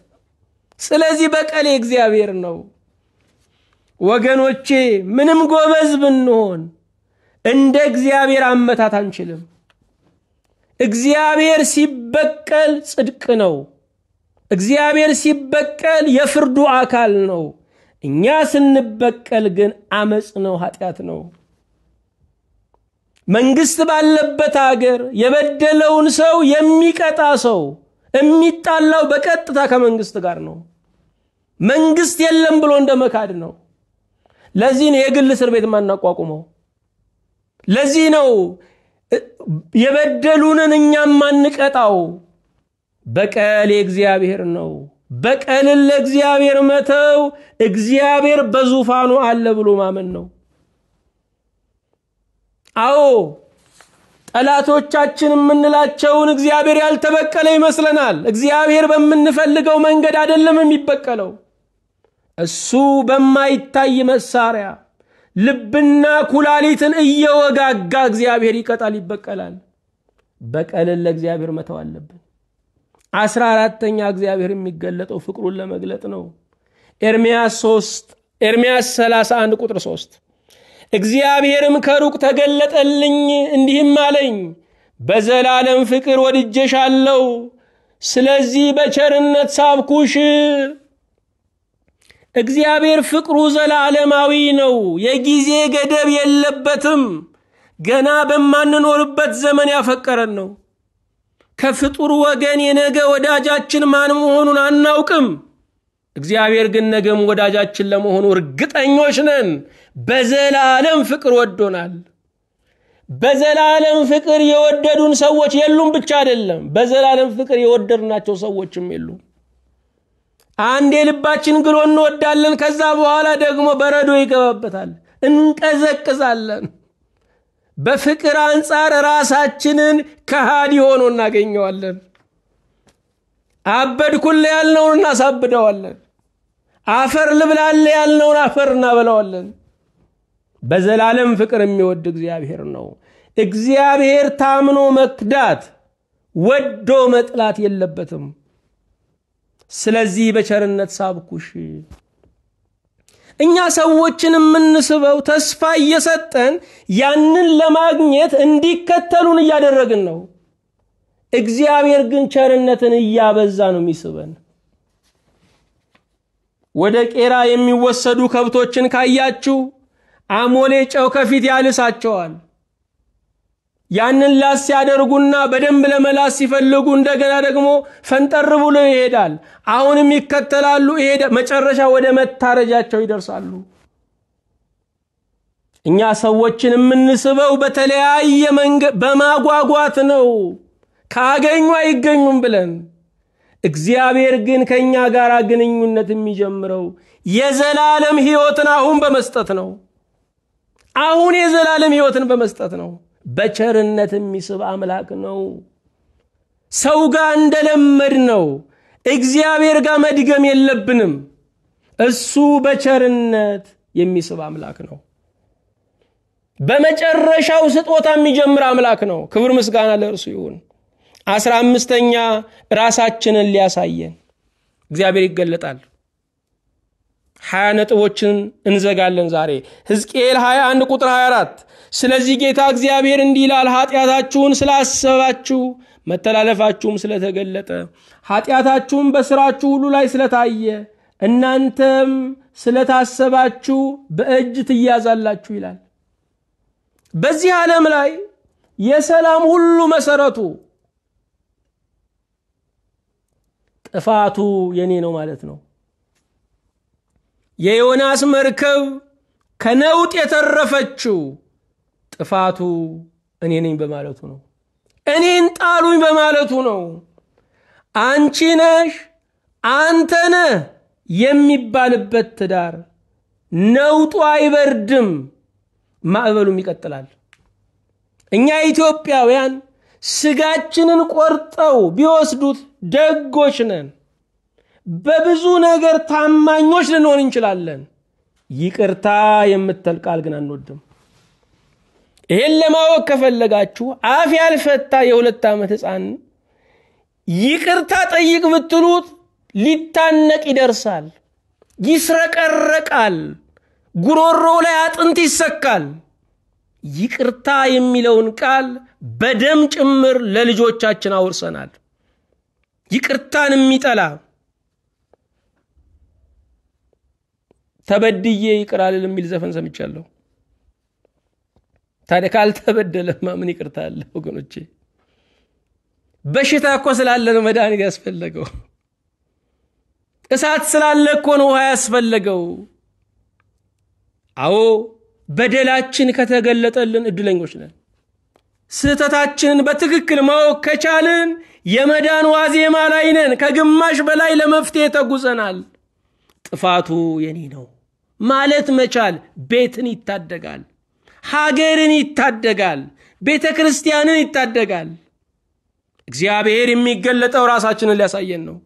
A: ስለዚህ በቀል እግዚአብሔር ነው። ወገኖቼ ምንም ጎበዝ ብንሆን እንደ እግዚአብሔር አመታት አንችልም። እግዚአብሔር ሲበቀል ጽድቅ ነው። እግዚአብሔር ሲበቀል የፍርዱ አካል ነው። እኛ ስንበቀል ግን አመጽ ነው፣ ኃጢአት ነው። መንግስት ባለበት ሀገር የበደለውን ሰው የሚቀጣ ሰው የሚጣላው በቀጥታ ከመንግስት ጋር ነው። መንግስት የለም ብሎ እንደመካድ ነው። ለዚህ ነው የግል እስር ቤት ማናቋቁመው። ለዚህ ነው የበደሉንን እኛም ማንቀጣው። በቀል የእግዚአብሔር ነው። በቀልን ለእግዚአብሔር መተው እግዚአብሔር በዙፋኑ አለ ብሎ ማመን ነው። አዎ ጠላቶቻችን የምንላቸውን እግዚአብሔር ያልተበቀለ ይመስለናል። እግዚአብሔር በምንፈልገው መንገድ አይደለም የሚበቀለው። እሱ በማይታይ መሳሪያ ልብና ኩላሊትን እየወጋጋ እግዚአብሔር ይቀጣል፣ ይበቀላል። በቀልን ለእግዚአብሔር መተው አለብን። 14ኛ እግዚአብሔር የሚገለጠው ፍቅሩን ለመግለጥ ነው። ኤርምያስ 31 ቁጥር 3 እግዚአብሔርም ከሩቅ ተገለጠልኝ እንዲህም አለኝ፣ በዘላለም ፍቅር ወድጄሻለሁ፣ ስለዚህ በቸርነት ሳብኩሽ። እግዚአብሔር ፍቅሩ ዘላለማዊ ነው። የጊዜ ገደብ የለበትም። ገና በማንኖርበት ዘመን ያፈቀረን ነው። ከፍጡር ወገን የነገ ወዳጃችን ማን መሆኑን አናውቅም። እግዚአብሔር ግን ነገም ወዳጃችን ለመሆኑ እርግጠኞች ነን። በዘላለም ፍቅር ወዶናል። በዘላለም ፍቅር የወደዱን ሰዎች የሉም ብቻ አይደለም፣ በዘላለም ፍቅር የወደድናቸው ሰዎችም የሉም። አንዴ ልባችን ግሎ እንወዳለን፣ ከዛ በኋላ ደግሞ በረዶ ይገባበታል፣ እንቀዘቅዛለን። በፍቅር አንጻር ራሳችንን ከሃዲ ሆኖ እናገኘዋለን። አበድኩል ያልነውን እናሳብደዋለን። አፈር ልብላል ያልነውን አፈር እናበላዋለን። በዘላለም ፍቅር የሚወድ እግዚአብሔር ነው። እግዚአብሔር ታምኖ መክዳት ወዶ መጥላት የለበትም። ስለዚህ በቸርነት ሳብኩሽ። እኛ ሰዎችን የምንስበው ተስፋ እየሰጠን ያንን ለማግኘት እንዲከተሉን እያደረግን ነው። እግዚአብሔር ግን ቸርነትን እያበዛ ነው የሚስበን። ወደ ቄራ የሚወሰዱ ከብቶችን ካያችሁ አሞሌ ጨው ከፊት ያልሳቸዋል። ያንን ላስ ያደርጉና በደንብ ለመላስ ሲፈልጉ እንደገና ደግሞ ፈንጠር ብሎ ይሄዳል። አሁንም ይከተላሉ፣ መጨረሻ ወደ መታረጃቸው ይደርሳሉ። እኛ ሰዎችን የምንስበው በተለያየ መንገድ በማጓጓት ነው፣ ካገኙ አይገኙም ብለን። እግዚአብሔር ግን ከኛ ጋር ግንኙነት የሚጀምረው የዘላለም ሕይወትን አሁን በመስጠት ነው። አሁን የዘላለም ሕይወትን በመስጠት ነው። በቸርነት የሚስብ አምላክ ነው። ሰው ጋር እንደለመድ ነው እግዚአብሔር ጋር መድገም የለብንም። እሱ በቸርነት የሚስብ አምላክ ነው። በመጨረሻው ስጦታ የሚጀምር አምላክ ነው። ክብር ምስጋና ለእርሱ ይሁን። 15ኛ ራሳችንን ሊያሳየን እግዚአብሔር ይገለጣል። 20 ነጥቦችን እንዘጋለን ዛሬ። ሕዝቅኤል 21 ቁጥር 24 ስለዚህ ጌታ እግዚአብሔር እንዲህ ይላል፣ ኃጢአታችሁን ስላሰባችሁ መተላለፋችሁም ስለተገለጠ ኃጢአታችሁም በስራችሁ ሁሉ ላይ ስለታየ እናንተም ስለታሰባችሁ በእጅ ትያዛላችሁ ይላል። በዚህ ዓለም ላይ የሰላም ሁሉ መሰረቱ ጥፋቱ የኔ ነው ማለት ነው። የዮናስ መርከብ ከነውጥ የተረፈችው ጥፋቱ እኔ ነኝ በማለቱ ነው። እኔን ጣሉኝ በማለቱ ነው። አንቺ ነሽ አንተ ነህ የሚባልበት ትዳር ነውጡ አይበርድም፣ ማዕበሉም ይቀጥላል። እኛ ኢትዮጵያውያን ስጋችንን ቆርጠው ቢወስዱት ደጎች ነን። በብዙ ነገር ታማኞች ልንሆን እንችላለን። ይቅርታ የምትል ቃል ግን አንወድም። ይሄን ለማወቅ ከፈለጋችሁ አፍ ያልፈታ የ2 ዓመት ሕፃን ይቅርታ ጠይቅ ብትሉት ሊታነቅ ይደርሳል፣ ይስረቀረቃል፣ ጉሮሮ ላይ አጥንት ይሰካል። ይቅርታ የሚለውን ቃል በደም ጭምር ለልጆቻችን አውርሰናል። ይቅርታን የሚጠላ ተበድዬ ይቅር አልልም የሚል ዘፈን ሰምቻለሁ። ታዲያ ካልተበደለማ ምን ይቅርታ አለ ወገኖቼ? በሽታ እኮ ስላለ ነው መድኃኒት ያስፈልገው። እሳት ስላለ እኮ ነው ውሃ ያስፈልገው። አዎ በደላችን ከተገለጠልን እድለኞች ነን። ስህተታችንን በትክክል ማወቅ ከቻልን የመዳን ዋዜማ ላይ ነን። ከግማሽ በላይ ለመፍትሄ ተጉዘናል። ጥፋቱ የኔ ነው ማለት መቻል ቤትን ይታደጋል፣ ሀገርን ይታደጋል፣ ቤተክርስቲያንን ይታደጋል። እግዚአብሔር የሚገለጠው ራሳችንን ሊያሳየን ነው።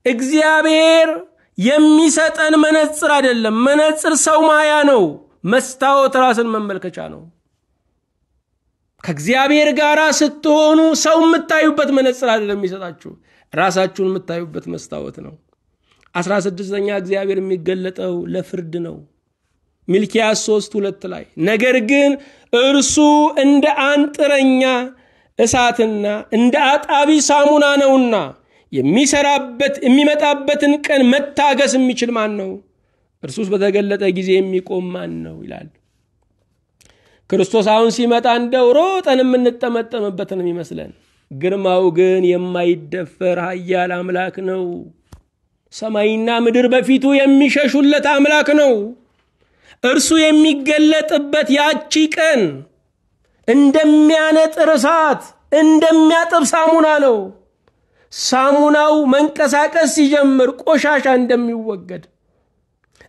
A: እግዚአብሔር የሚሰጠን መነጽር አይደለም። መነጽር ሰው ማያ ነው። መስታወት ራስን መመልከቻ ነው። ከእግዚአብሔር ጋር ስትሆኑ ሰው የምታዩበት መነጽር አይደለም የሚሰጣችሁ፣ ራሳችሁን የምታዩበት መስታወት ነው። 16ኛ እግዚአብሔር የሚገለጠው ለፍርድ ነው። ሚልኪያስ 3:2 ላይ ነገር ግን እርሱ እንደ አንጥረኛ እሳትና እንደ አጣቢ ሳሙና ነውና የሚመጣበትን ቀን መታገስ የሚችል ማን ነው? እርሱስ በተገለጠ ጊዜ የሚቆም ማን ነው ይላል። ክርስቶስ አሁን ሲመጣ እንደው ሮጠን የምንጠመጠምበትን የሚመስለን፣ ግርማው ግን የማይደፈር ኃያል አምላክ ነው። ሰማይና ምድር በፊቱ የሚሸሹለት አምላክ ነው። እርሱ የሚገለጥበት ያቺ ቀን እንደሚያነጥር እሳት እንደሚያጥብ ሳሙና ነው። ሳሙናው መንቀሳቀስ ሲጀምር ቆሻሻ እንደሚወገድ፣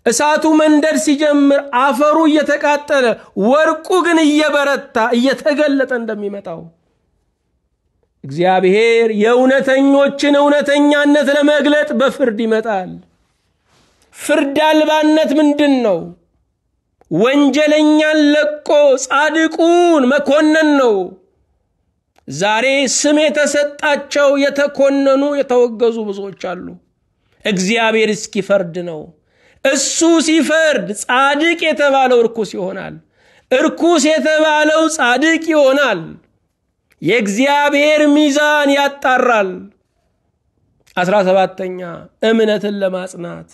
A: እሳቱ መንደድ ሲጀምር አፈሩ እየተቃጠለ ወርቁ ግን እየበረታ እየተገለጠ እንደሚመጣው እግዚአብሔር የእውነተኞችን እውነተኛነት ለመግለጥ በፍርድ ይመጣል። ፍርድ አልባነት ምንድን ነው? ወንጀለኛን ለቆ ጻድቁን መኮነን ነው። ዛሬ ስም የተሰጣቸው የተኮነኑ የተወገዙ ብዙዎች አሉ። እግዚአብሔር እስኪፈርድ ነው። እሱ ሲፈርድ ጻድቅ የተባለው እርኩስ ይሆናል፣ እርኩስ የተባለው ጻድቅ ይሆናል። የእግዚአብሔር ሚዛን ያጣራል። 17ኛ እምነትን ለማጽናት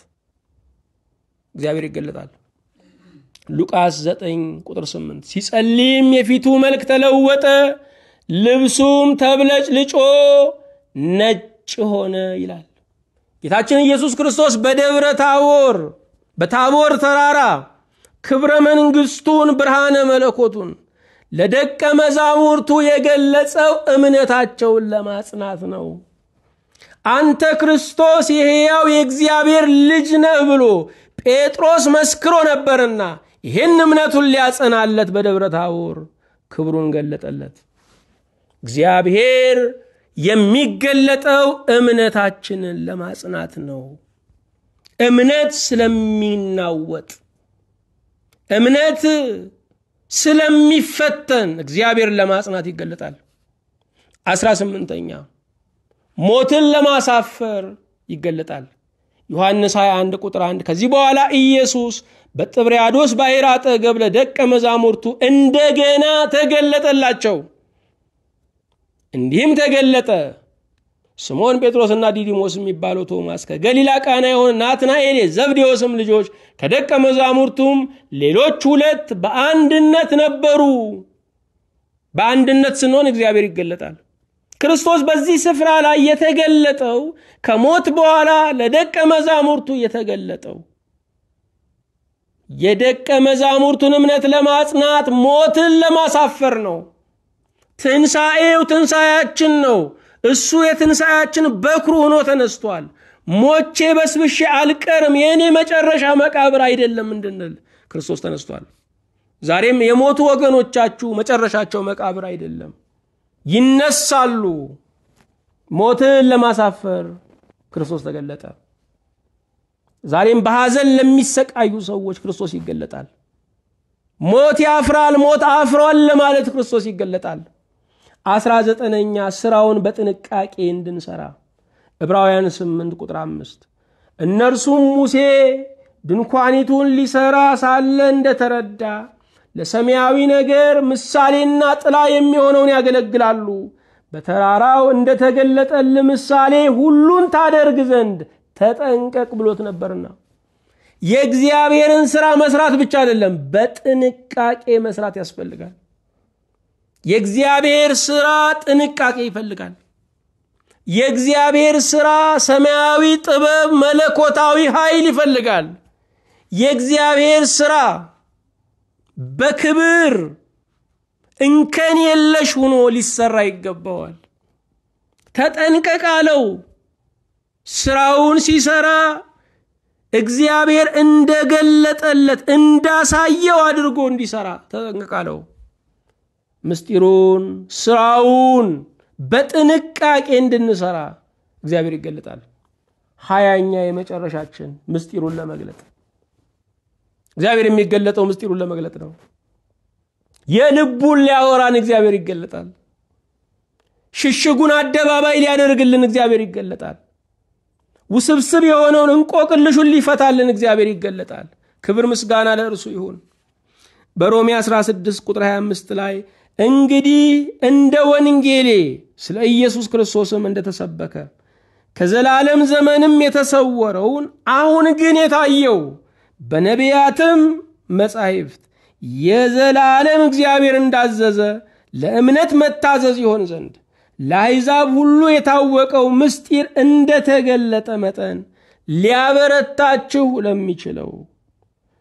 A: እግዚአብሔር ይገለጣል። ሉቃስ 9:8 ሲጸልይም የፊቱ መልክ ተለወጠ፣ ልብሱም ተብለጭልጮ ነጭ ሆነ ይላል። ጌታችን ኢየሱስ ክርስቶስ በደብረ ታቦር በታቦር ተራራ ክብረ መንግስቱን ብርሃነ መለኮቱን ለደቀ መዛሙርቱ የገለጸው እምነታቸውን ለማጽናት ነው። አንተ ክርስቶስ የሕያው የእግዚአብሔር ልጅ ነህ ብሎ ጴጥሮስ መስክሮ ነበርና ይህን እምነቱን ሊያጸናለት በደብረ ታቦር ክብሩን ገለጠለት። እግዚአብሔር የሚገለጠው እምነታችንን ለማጽናት ነው። እምነት ስለሚናወጥ፣ እምነት ስለሚፈተን እግዚአብሔር ለማጽናት ይገለጣል። 18ኛ ሞትን ለማሳፈር ይገለጣል። ዮሐንስ 21:1 ከዚህ በኋላ ኢየሱስ በጥብርያዶስ ባሕር አጠገብ ለደቀ መዛሙርቱ እንደገና ተገለጠላቸው። እንዲህም ተገለጠ፣ ስምዖን ጴጥሮስና ዲዲሞስ የሚባለው ቶማስ፣ ከገሊላ ቃና የሆነ ናትናኤል፣ የዘብዴዎስም ልጆች ከደቀ መዛሙርቱም ሌሎች 2 በአንድነት ነበሩ። በአንድነት ስንሆን እግዚአብሔር ይገለጣል። ክርስቶስ በዚህ ስፍራ ላይ የተገለጠው ከሞት በኋላ ለደቀ መዛሙርቱ የተገለጠው የደቀ መዛሙርቱን እምነት ለማጽናት ሞትን ለማሳፈር ነው። ትንሣኤው ትንሣኤያችን ነው። እሱ የትንሣኤያችን በኩር ሆኖ ተነስቷል። ሞቼ በስብሼ አልቀርም፣ የኔ መጨረሻ መቃብር አይደለም እንድንል ክርስቶስ ተነስቷል። ዛሬም የሞቱ ወገኖቻችሁ መጨረሻቸው መቃብር አይደለም፣ ይነሳሉ። ሞትን ለማሳፈር ክርስቶስ ተገለጠ። ዛሬም በሐዘን ለሚሰቃዩ ሰዎች ክርስቶስ ይገለጣል። ሞት ያፍራል፣ ሞት አፍሯል ለማለት ክርስቶስ ይገለጣል። 19ኛ ስራውን በጥንቃቄ እንድንሰራ ዕብራውያን 8 ቁጥር 5 እነርሱም ሙሴ ድንኳኒቱን ሊሰራ ሳለ እንደተረዳ ለሰማያዊ ነገር ምሳሌና ጥላ የሚሆነውን ያገለግላሉ፣ በተራራው እንደተገለጠል ምሳሌ ሁሉን ታደርግ ዘንድ ተጠንቀቅ ብሎት ነበርና የእግዚአብሔርን ሥራ መስራት ብቻ አይደለም፣ በጥንቃቄ መስራት ያስፈልጋል። የእግዚአብሔር ሥራ ጥንቃቄ ይፈልጋል። የእግዚአብሔር ሥራ ሰማያዊ ጥበብ፣ መለኮታዊ ኃይል ይፈልጋል። የእግዚአብሔር ሥራ በክብር እንከን የለሽ ሆኖ ሊሰራ ይገባዋል። ተጠንቀቅ አለው። ሥራውን ሲሰራ እግዚአብሔር እንደገለጠለት እንዳሳየው አድርጎ እንዲሰራ ተጠንቀቅ አለው። ምስጢሩን ሥራውን በጥንቃቄ እንድንሰራ እግዚአብሔር ይገለጣል። 20ኛ የመጨረሻችን ምስጢሩን ለመግለጥ እግዚአብሔር የሚገለጠው ምስጢሩን ለመግለጥ ነው። የልቡን ሊያወራን እግዚአብሔር ይገለጣል። ሽሽጉን አደባባይ ሊያደርግልን እግዚአብሔር ይገለጣል። ውስብስብ የሆነውን እንቆቅልሹን ሊፈታልን እግዚአብሔር ይገለጣል። ክብር ምስጋና ለእርሱ ይሁን። በሮሜ 16 ቁጥር 25 ላይ እንግዲህ እንደ ወንጌሌ ስለ ኢየሱስ ክርስቶስም እንደተሰበከ ከዘላለም ዘመንም የተሰወረውን አሁን ግን የታየው በነቢያትም መጻሕፍት የዘላለም እግዚአብሔር እንዳዘዘ ለእምነት መታዘዝ ይሆን ዘንድ ለአሕዛብ ሁሉ የታወቀው ምስጢር እንደተገለጠ መጠን ሊያበረታችሁ ለሚችለው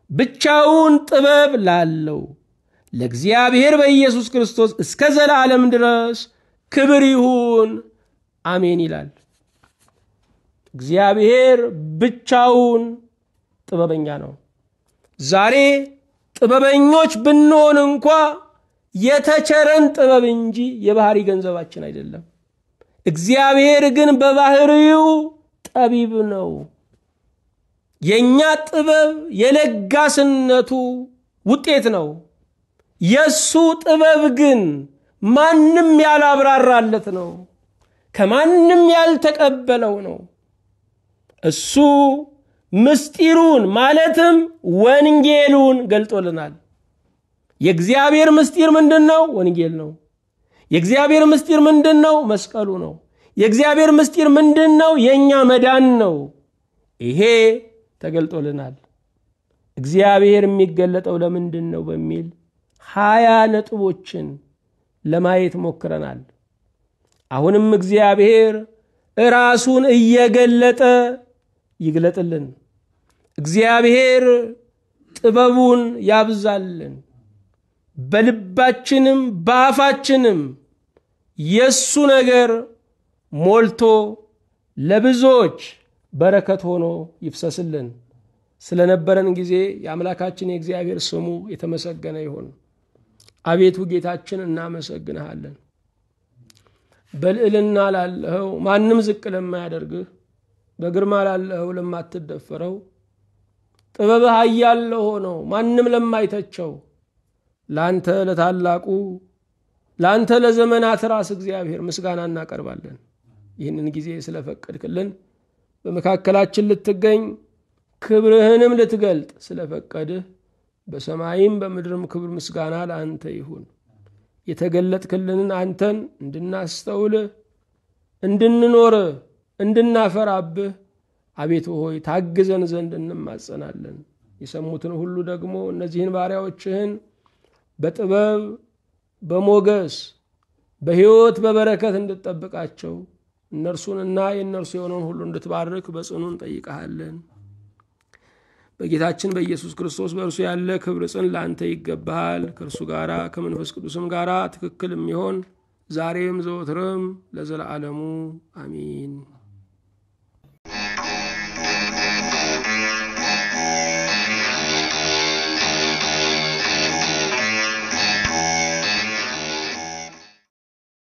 A: ብቻውን ጥበብ ላለው ለእግዚአብሔር በኢየሱስ ክርስቶስ እስከ ዘላለም ድረስ ክብር ይሁን አሜን ይላል። እግዚአብሔር ብቻውን ጥበበኛ ነው። ዛሬ ጥበበኞች ብንሆን እንኳ የተቸረን ጥበብ እንጂ የባህሪ ገንዘባችን አይደለም። እግዚአብሔር ግን በባህሪው ጠቢብ ነው። የኛ ጥበብ የለጋስነቱ ውጤት ነው። የሱ ጥበብ ግን ማንም ያላብራራለት ነው። ከማንም ያልተቀበለው ነው። እሱ ምስጢሩን ማለትም ወንጌሉን ገልጦልናል። የእግዚአብሔር ምስጢር ምንድነው? ወንጌል ነው። የእግዚአብሔር ምስጢር ምንድነው? መስቀሉ ነው። የእግዚአብሔር ምስጢር ምንድነው? የኛ መዳን ነው። ይሄ ተገልጦልናል። እግዚአብሔር የሚገለጠው ለምንድነው በሚል 20 ነጥቦችን ለማየት ሞክረናል። አሁንም እግዚአብሔር ራሱን እየገለጠ ይግለጥልን። እግዚአብሔር ጥበቡን ያብዛልን። በልባችንም በአፋችንም የሱ ነገር ሞልቶ ለብዙዎች በረከት ሆኖ ይፍሰስልን። ስለነበረን ጊዜ የአምላካችን የእግዚአብሔር ስሙ የተመሰገነ ይሁን። አቤቱ ጌታችን እናመሰግንሃለን። በልዕልና ላለኸው ማንም ዝቅ ለማያደርግህ በግርማ ላለኸው ለማትደፈረው ጥበብህ ኃያል ለሆነው ማንም ለማይተቸው ላንተ ለታላቁ ላንተ ለዘመናት ራስ እግዚአብሔር ምስጋና እናቀርባለን። ይህንን ጊዜ ስለፈቀድክልን በመካከላችን ልትገኝ ክብርህንም ልትገልጥ ስለፈቀድህ በሰማይም በምድርም ክብር ምስጋና ለአንተ ይሁን። የተገለጥክልንን አንተን እንድናስተውል እንድንኖር እንድናፈራብህ አቤቱ ሆይ ታግዘን ዘንድ እንማጸናለን። የሰሙትን ሁሉ ደግሞ እነዚህን ባሪያዎችህን በጥበብ በሞገስ በሕይወት በበረከት እንድትጠብቃቸው እነርሱንና የእነርሱ የሆነውን ሁሉ እንድትባርክ በጽኑ እንጠይቀሃለን። በጌታችን በኢየሱስ ክርስቶስ በእርሱ ያለ ክብር ጽን ላንተ ይገባሃል። ከእርሱ ጋራ ከመንፈስ ቅዱስም ጋራ ትክክል የሚሆን ዛሬም ዘወትርም ለዘላለሙ አሜን።